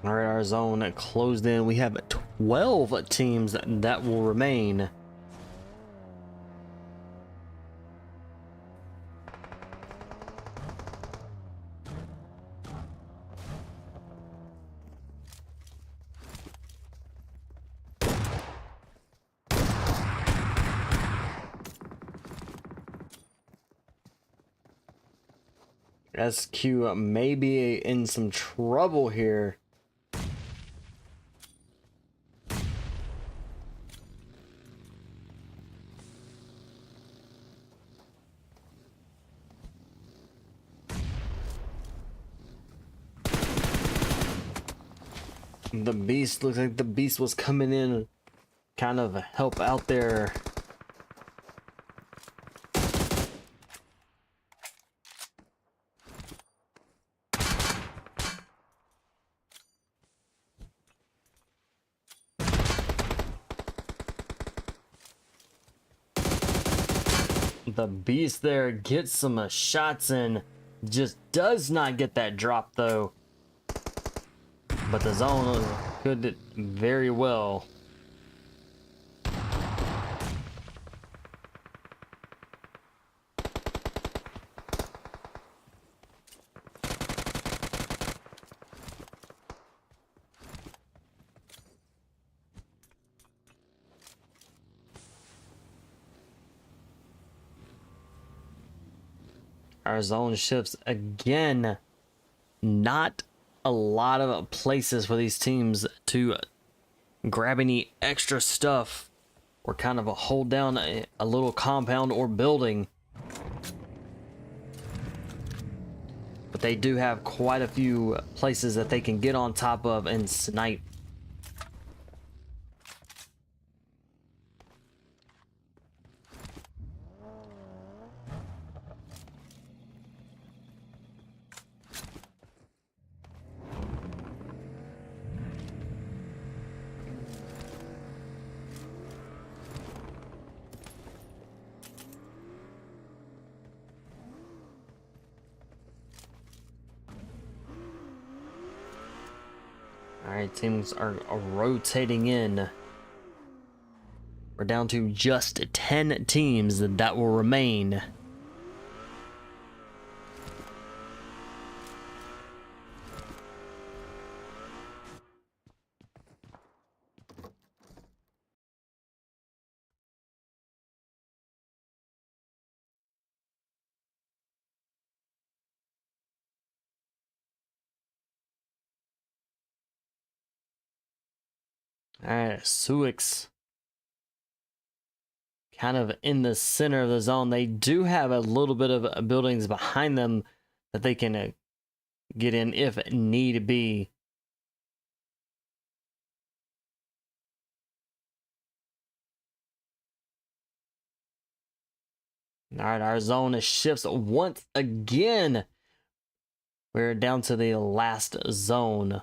A: All right, our zone closed in. We have 12 teams that will remain. SQ may be in some trouble here. The Beast, looks like the Beast was coming in, kind of help out there. The Beast there gets some shots in, just does not get that drop though. But the zone could very well. Our zone shifts again. Not a lot of places for these teams to grab any extra stuff or kind of hold down a little compound or building. But they do have quite a few places that they can get on top of and snipe. Alright, teams are rotating in. We're down to just 10 teams that will remain. Alright, Suix. Kind of in the center of the zone. They do have a little bit of buildings behind them that they can get in if need be. Alright, our zone shifts once again. We're down to the last zone.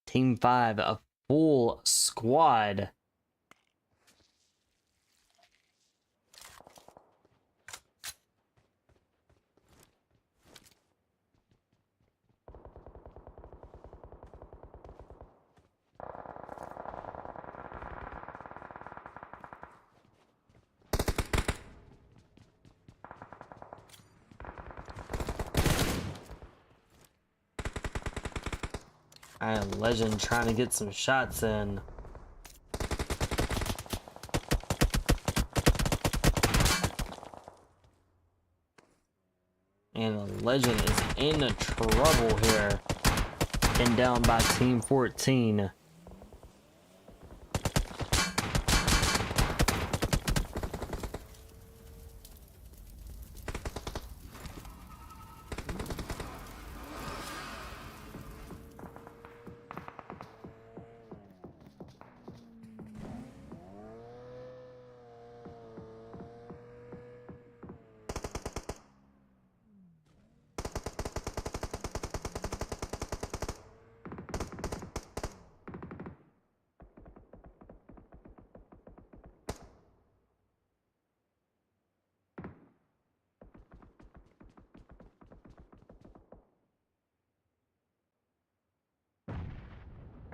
A: Team 5 full squad. Legend trying to get some shots in. And Legend is in trouble here. And down by Team 14.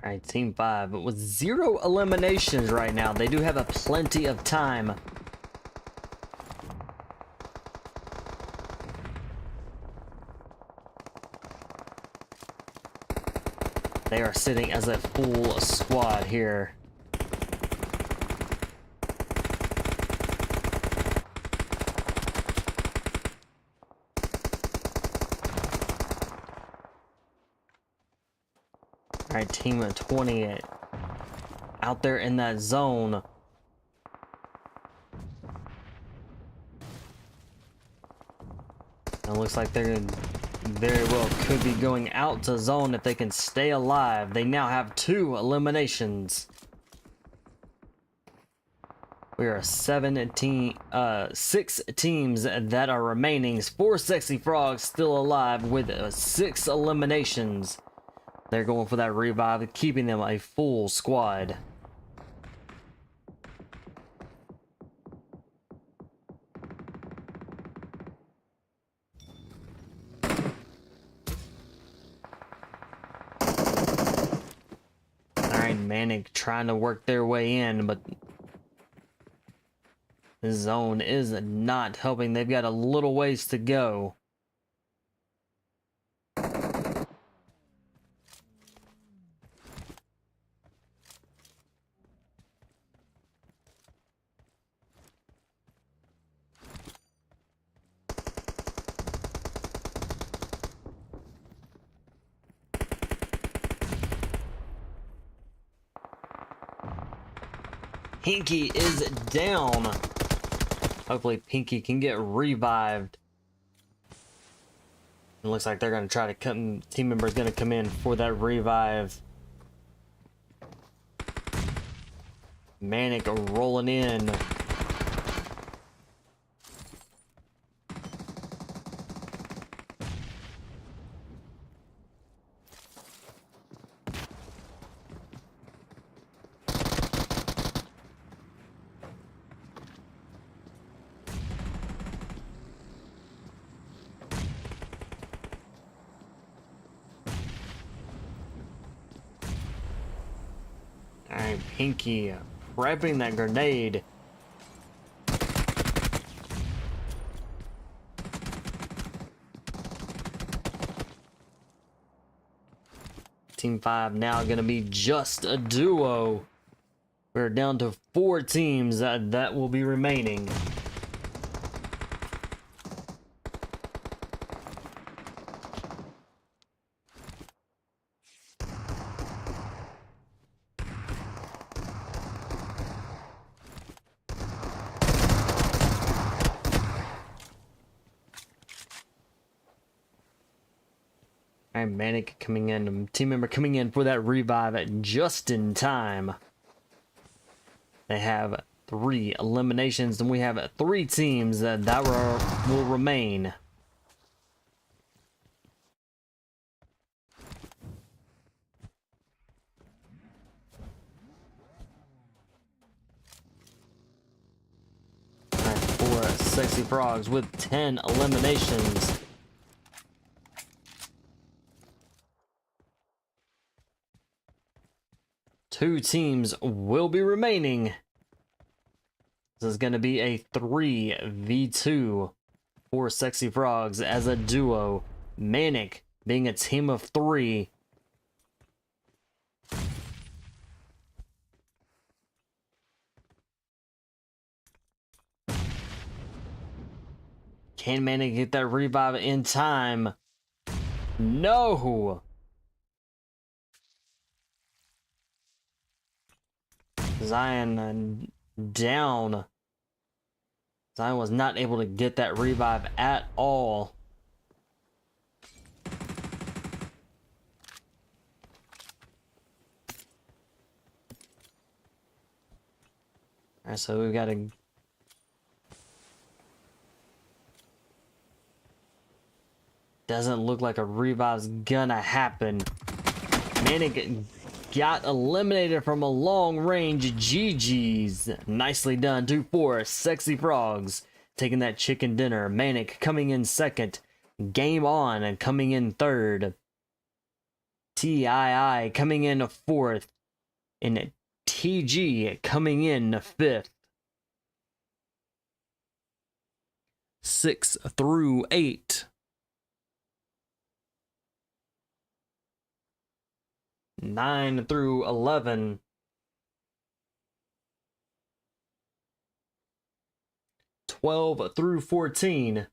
A: Alright, Team 5, but with 0 eliminations right now, they do have a plenty of time. They are sitting as a full squad here. Alright, team of 20 out there in that zone. It looks like they're very well could be going out to zone if they can stay alive. They now have 2 eliminations. We are 6 teams that are remaining. 4 sexy frogs still alive with 6 eliminations. They're going for that revive, keeping them a full squad. Alright, MANIC trying to work their way in, but the zone is not helping. They've got a little ways to go. Pinky is down. Hopefully Pinky can get revived. It looks like they're going to try to come. Team member is going to come in for that revive. MANIC rolling in. Alright, Pinky prepping that grenade. Team 5 now going to be just a duo. We're down to 4 teams that will be remaining. Alright, MANIC coming in, team member coming in for that revive just in time. They have 3 eliminations, and we have 3 teams that will remain. Sexy Frogs with 10 eliminations. Two teams will be remaining. This is going to be a 3v2 for Sexy Frogs as a duo. MANIC being a team of 3. Can MANIC get that revive in time? No! Zion down. Zion was not able to get that revive at all. Alright, so we've got a... Doesn't look like a revive's gonna happen. MANIC got eliminated from a long range. GG's. Nicely done. 2-4. Sexy Frogs taking that chicken dinner. MANIC coming in second. Game On and coming in third. TII coming in fourth. And TG coming in fifth. 6 through 8. 9 through 11. 12 through 14.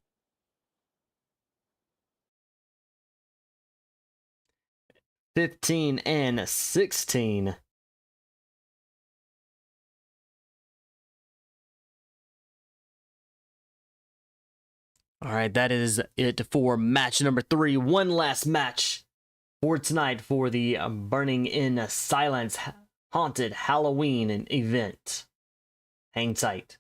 A: 15 and 16. All right, that is it for match number 3. One last match for tonight for the Burning in Silence Haunted Halloween event. Hang tight.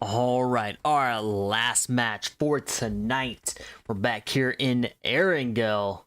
A: All right, our last match for tonight. We're back here in Erangel.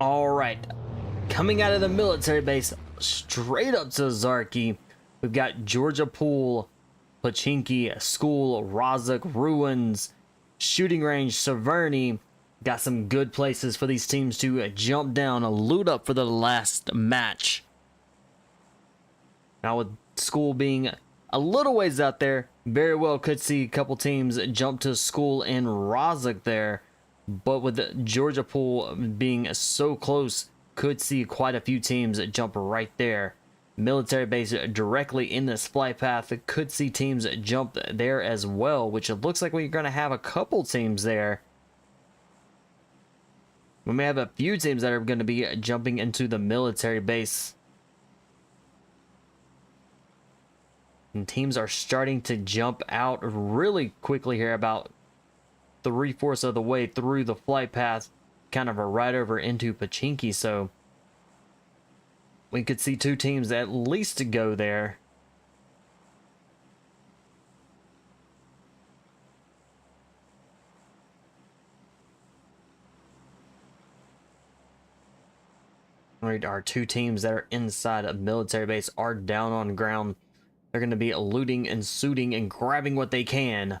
A: All right, coming out of the military base, straight up to Zarki, we've got Georgia Pool, Pochinki, School, Rozuk, Ruins, Shooting Range, Severny. Got some good places for these teams to jump down and loot up for the last match. Now with School being a little ways out there, very well could see a couple teams jump to School and Rozuk there. But with Georgia Pool being so close, could see quite a few teams jump right there. Military base directly in this flight path, could see teams jump there as well, which it looks like we're going to have a couple teams there. We may have a few teams that are going to be jumping into the military base. And teams are starting to jump out really quickly here, about 3/4 of the way through the flight path, kind of a right over into Pochinki, so we could see two teams at least to go there. Right, our two teams that are inside a military base are down on ground. They're going to be looting and shooting and grabbing what they can.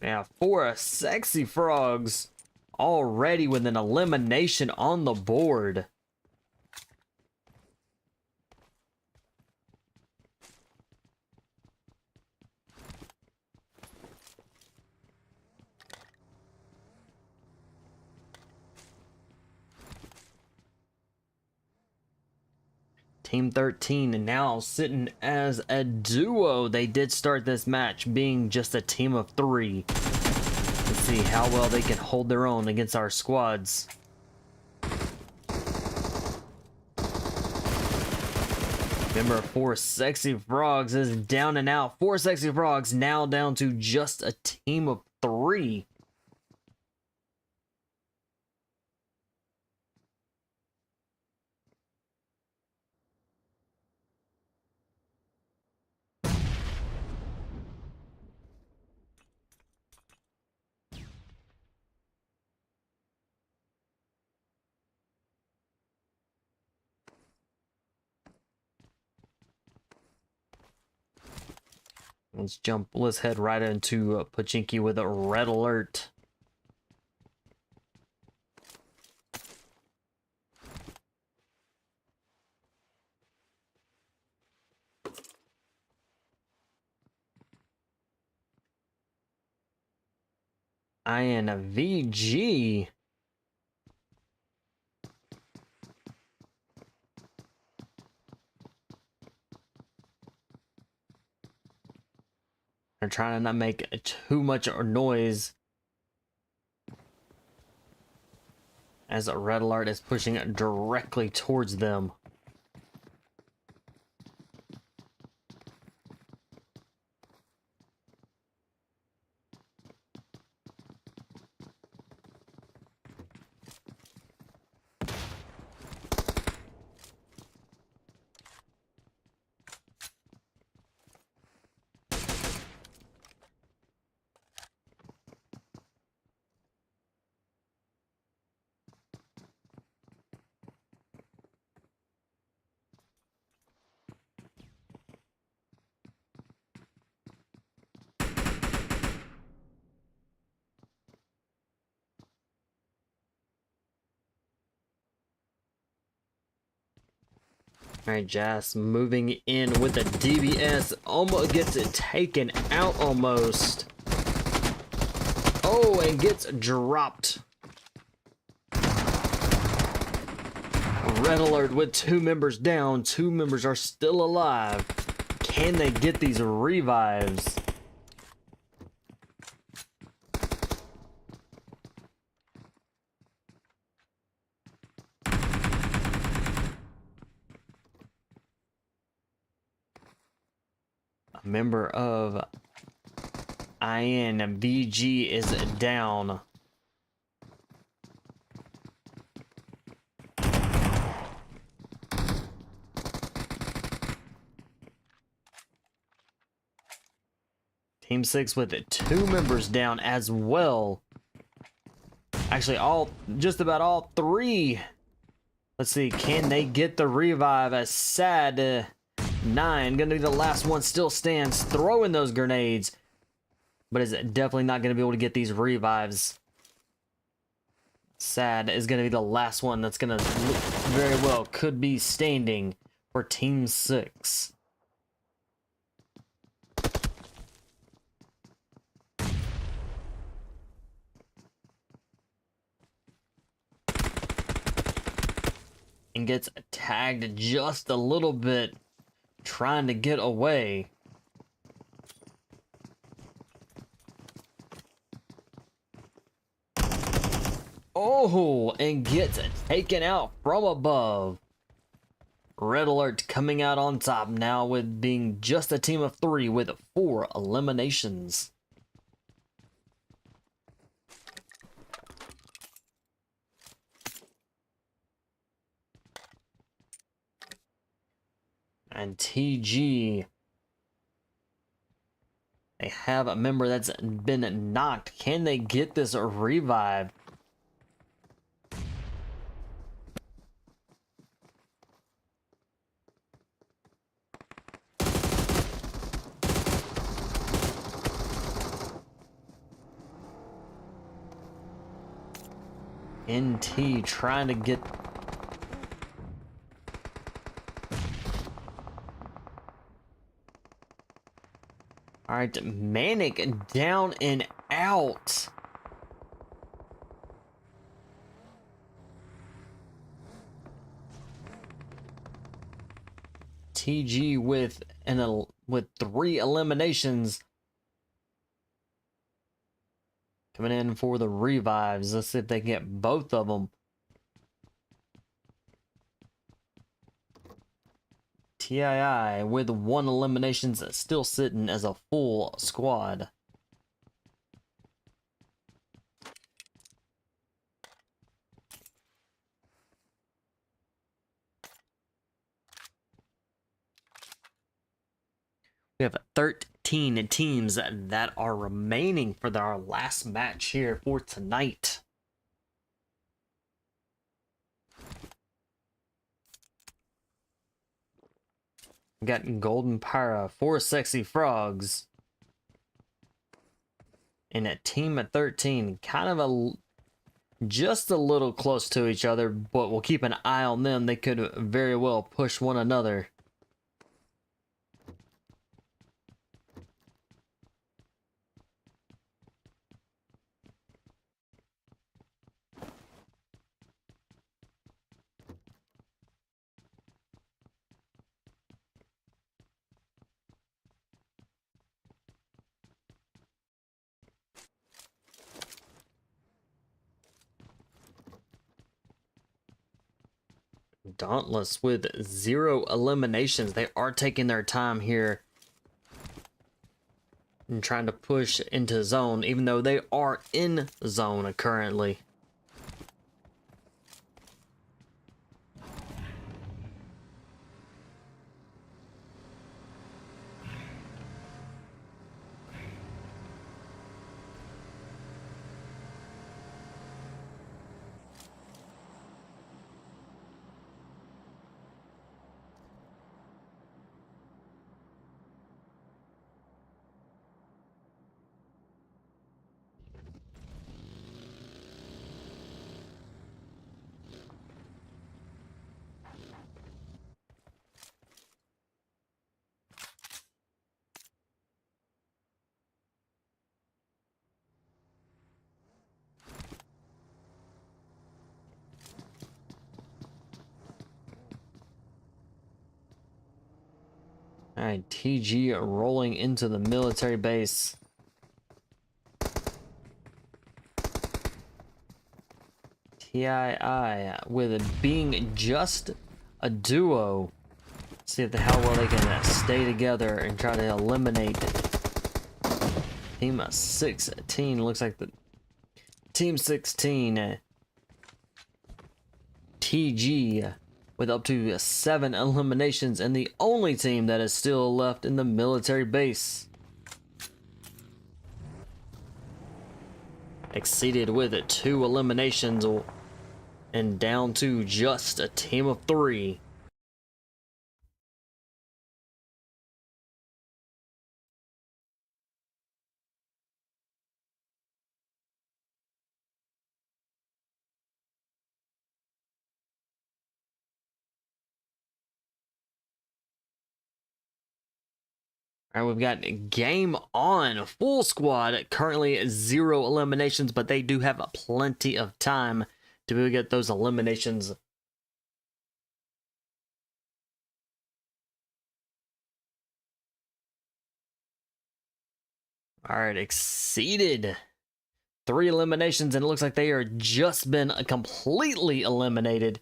A: Now, for Sexy Frogs, already with an elimination on the board. Team 13 and now sitting as a duo. They did start this match being just a team of 3. Let's see how well they can hold their own against our squads. Remember, 4 Sexy Frogs is down and out. 4 Sexy Frogs now down to just a team of 3. Let's head right into Pochinki with a red alert. INVG. They're trying to not make too much noise as a red alert is pushing directly towards them. All right, Jas moving in with a DBS, almost gets it taken out almost. Oh, and gets dropped. Red alert with 2 members down. 2 members are still alive. Can they get these revives? A member of INVG is down. Team 6 with 2 members down as well. Actually, just about all 3. Let's see, can they get the revive? A sad 9, gonna be the last one, still stands, throwing those grenades, but is definitely not gonna be able to get these revives. Sad is gonna be the last one that's gonna look very well, could be standing for Team 6. And gets tagged just a little bit, trying to get away. Oh, and gets taken out from above. Red alert coming out on top now with being just a team of 3 with 4 eliminations. And TG, they have a member that's been knocked. Can they get this revive? NT trying to get... All right, MANIC down and out. TG with 3 eliminations. Coming in for the revives. Let's see if they can get both of them. TII with 1 eliminations, still sitting as a full squad. We have 13 teams that are remaining for our last match here for tonight. We got Golden PHYRA, 4 Sexy Frogs, and a team of 13, kind of just a little close to each other, but we'll keep an eye on them. They could very well push one another. Dauntless with 0 eliminations. They are taking their time here and trying to push into zone, even though they are in zone currently. All right, TG rolling into the military base. TII with it being just a duo. See if how well they can stay together and try to eliminate Team 16. Looks like the Team 16 TG with up to 7 eliminations and the only team that is still left in the military base. Exceeded with 2 eliminations and down to just a team of 3. All right, we've got game on, full squad, currently 0 eliminations, but they do have plenty of time to be able to get those eliminations. All right, exceeded 3 eliminations, and it looks like they are just been completely eliminated.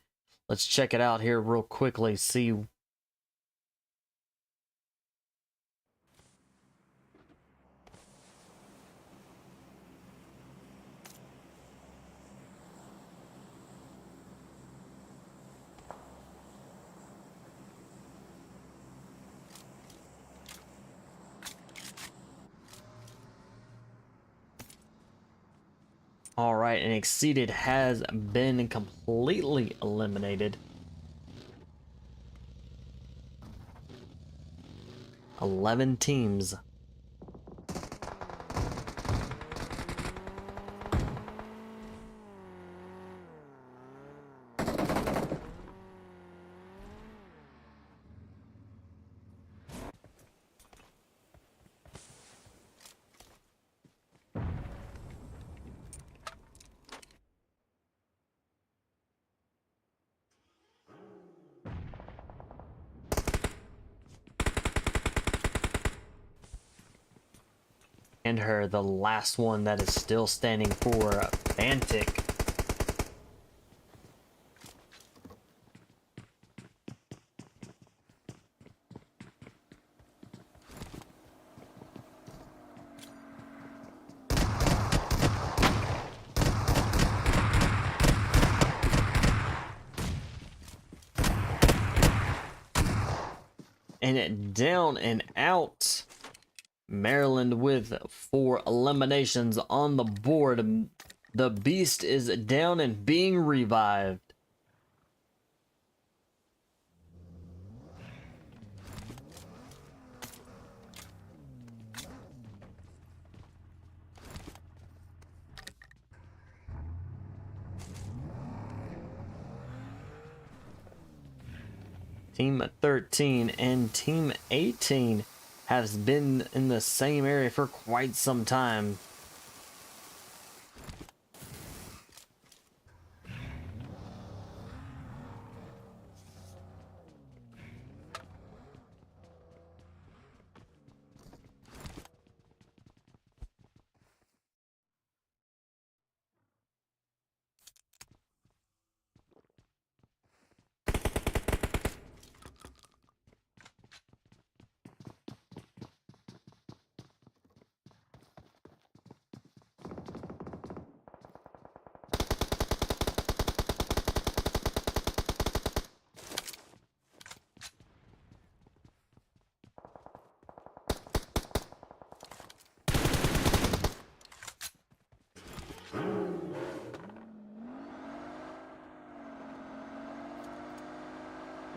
A: Let's check it out here real quickly, see. All right, and exceeded has been completely eliminated. 11 teams. And her, the last one that is still standing for FNATIC. And it down and out. Maryland with 4 eliminations on the board. The beast is down and being revived. Team 13 and Team 18 has been in the same area for quite some time.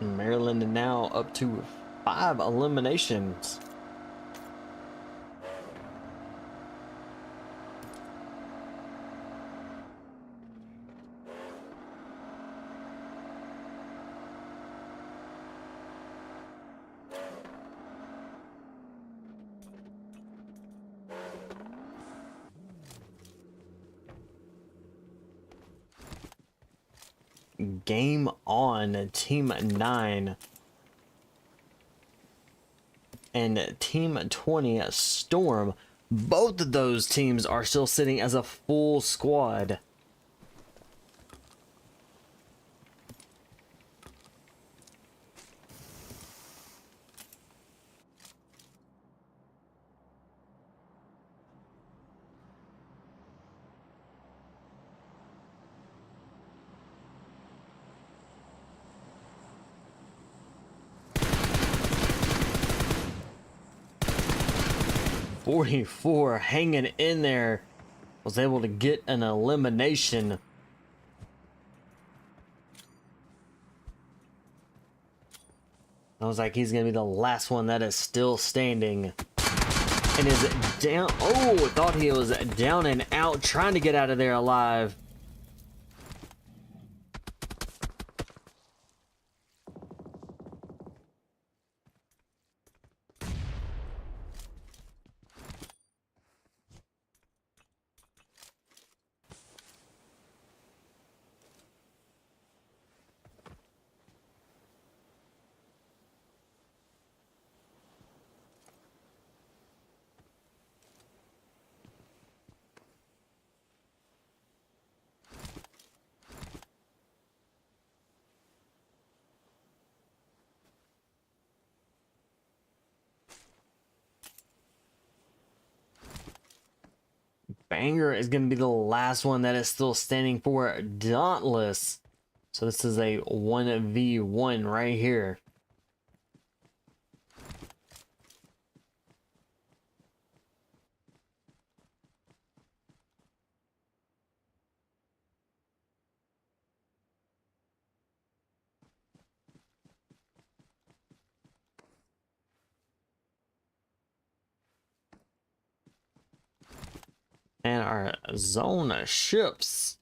A: Maryland now up to 5 eliminations. Game on, Team 9. and Team 20 Storm. Both of those teams are still sitting as a full squad. .44 hanging in there, was able to get an elimination. I was like, he's gonna be the last one that is still standing, and is down. Oh, thought he was down and out, trying to get out of there alive. Banger is going to be the last one that is still standing for Dauntless. So this is a 1v1 right here. And our zone shifts.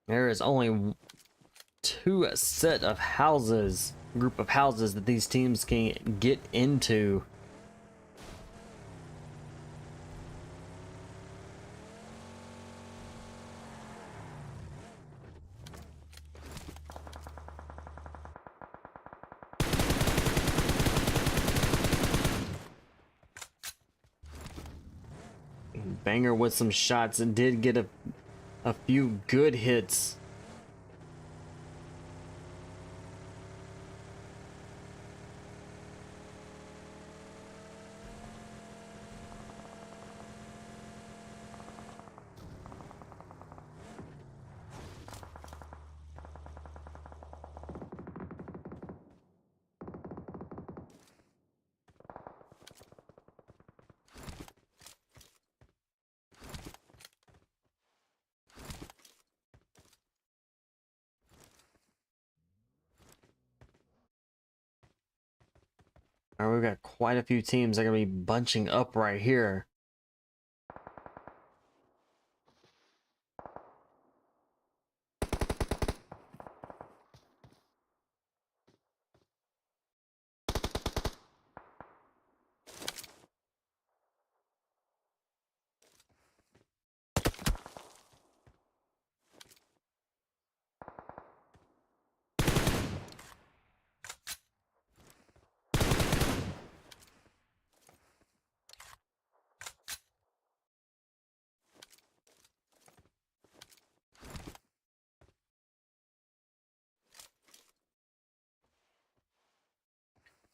A: There is only two set of houses, group of houses that these teams can get into. Banger with some shots and did get a few good hits. All right, we've got quite a few teams that are going to be bunching up right here.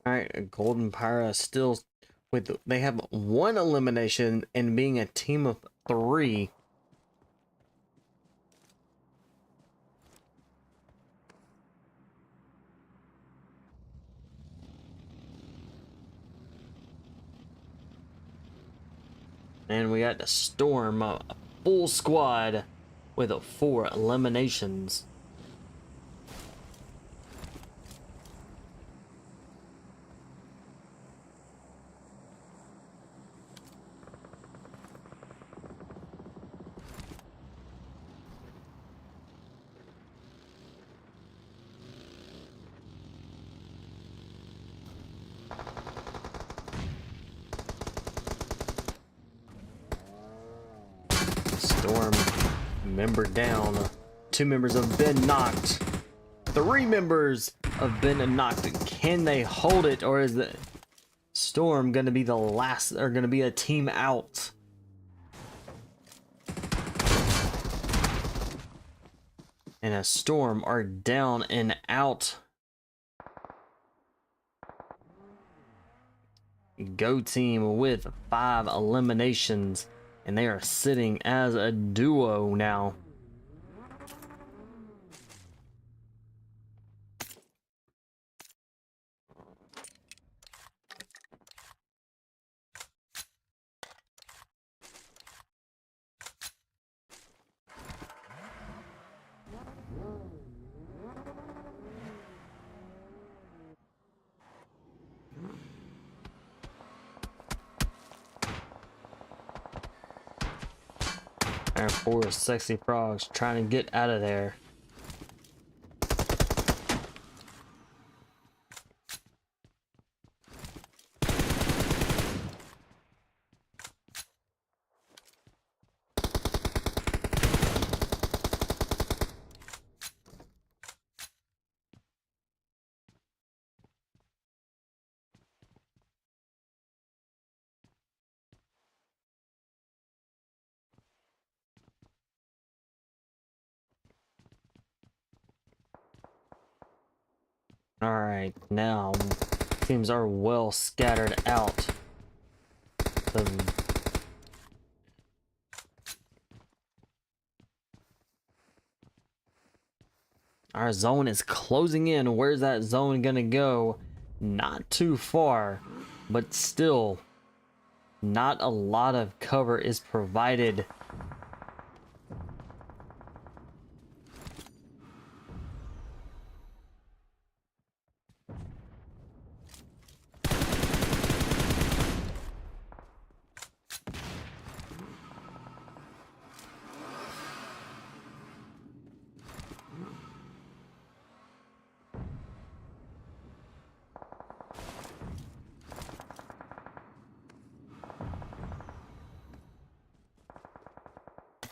A: All right, Golden PHYRA still with, they have one elimination and being a team of 3. And we got the Storm, a full squad with 4 eliminations. Storm member down. 2 members have been knocked. 3 members have been knocked. Can they hold it, or is the Storm gonna be the last, or gonna be a team out? And a Storm are down and out. Go team with 5 eliminations, and they are sitting as a duo now. And 4 sexy frogs trying to get out of there. Alright, now teams are well scattered out. Our zone is closing in. Where's that zone gonna go? Not too far, but still not a lot of cover is provided.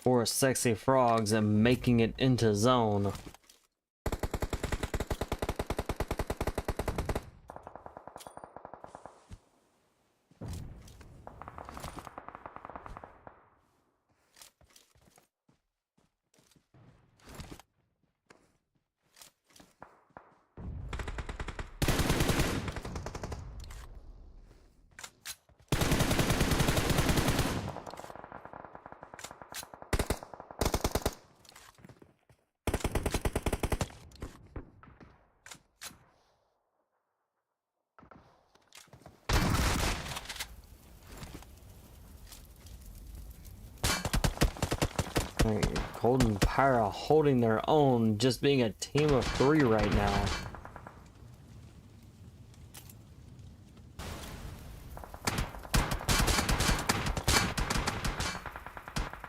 A: For sexy frogs and making it into zone. Golden PHYRA holding their own, just being a team of 3 right now.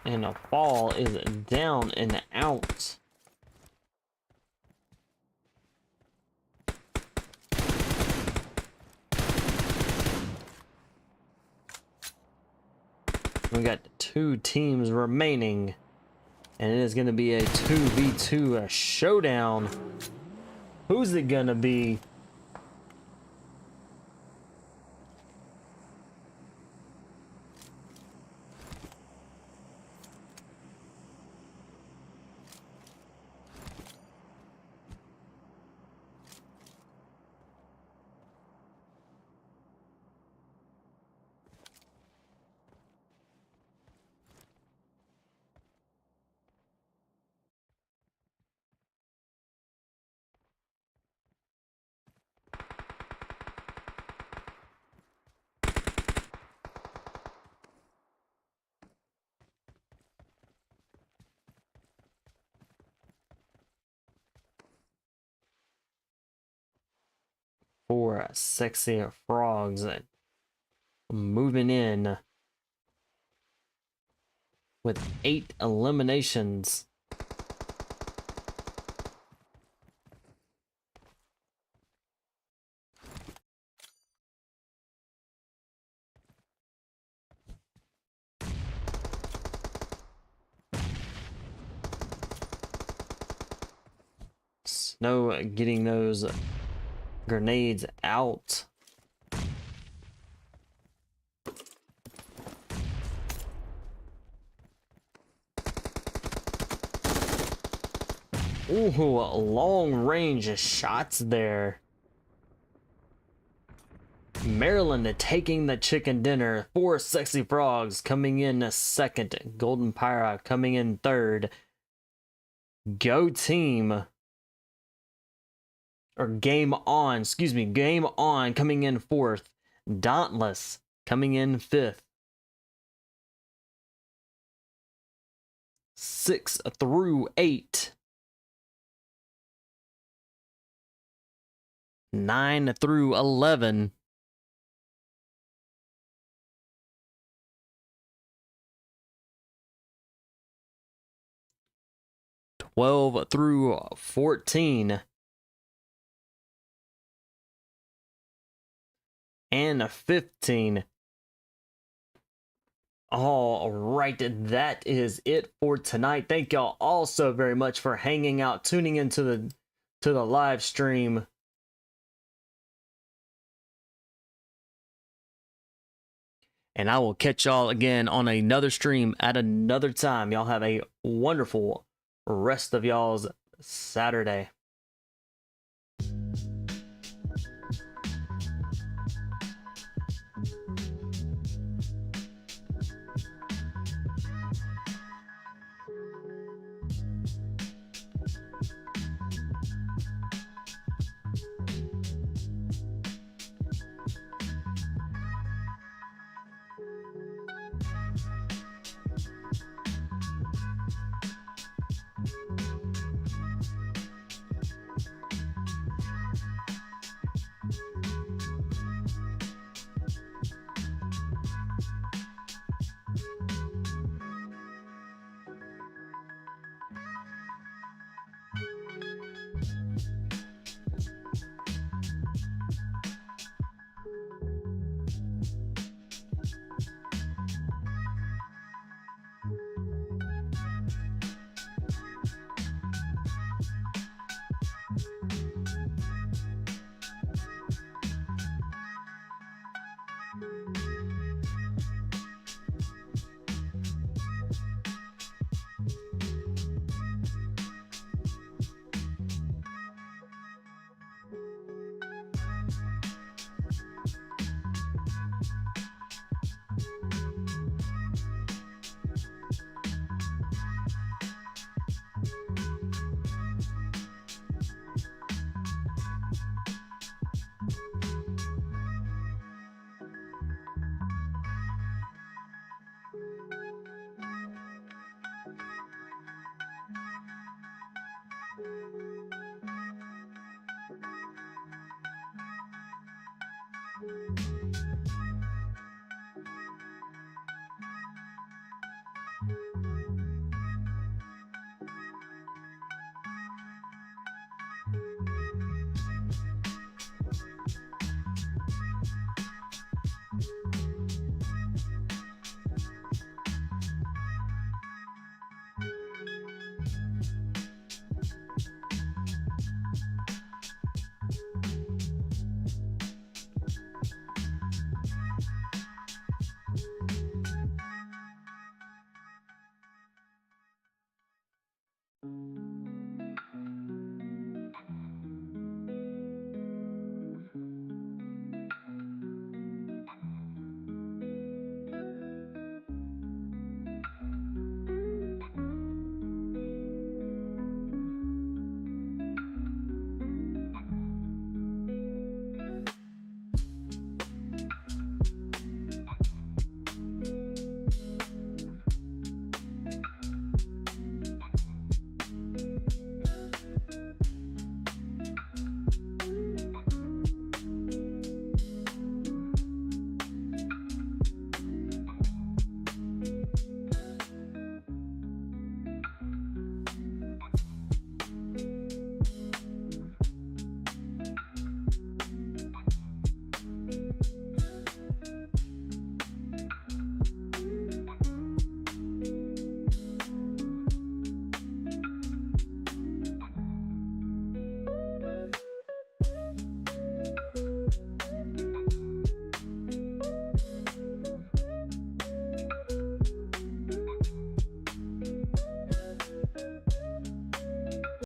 A: And a fall is down and out. We got 2 teams remaining. And it is going to be a 2v2 showdown. Who's it going to be? For sexy frogs moving in with 8 eliminations. Snow getting those Grenades out. Ooh, long range shots there. Maryland taking the chicken dinner. 4 Sexy Frogs coming in second. Golden PHYRA coming in third. Go team. Or Game On, excuse me. Game On coming in fourth. Dauntless coming in fifth. 6 through 8. 9 through 11. 12 through 14. And 15. All right, that is it for tonight. Thank y'all all so very much for hanging out, tuning into the live stream. And I will catch y'all again on another stream at another time. Y'all have a wonderful rest of y'all's Saturday.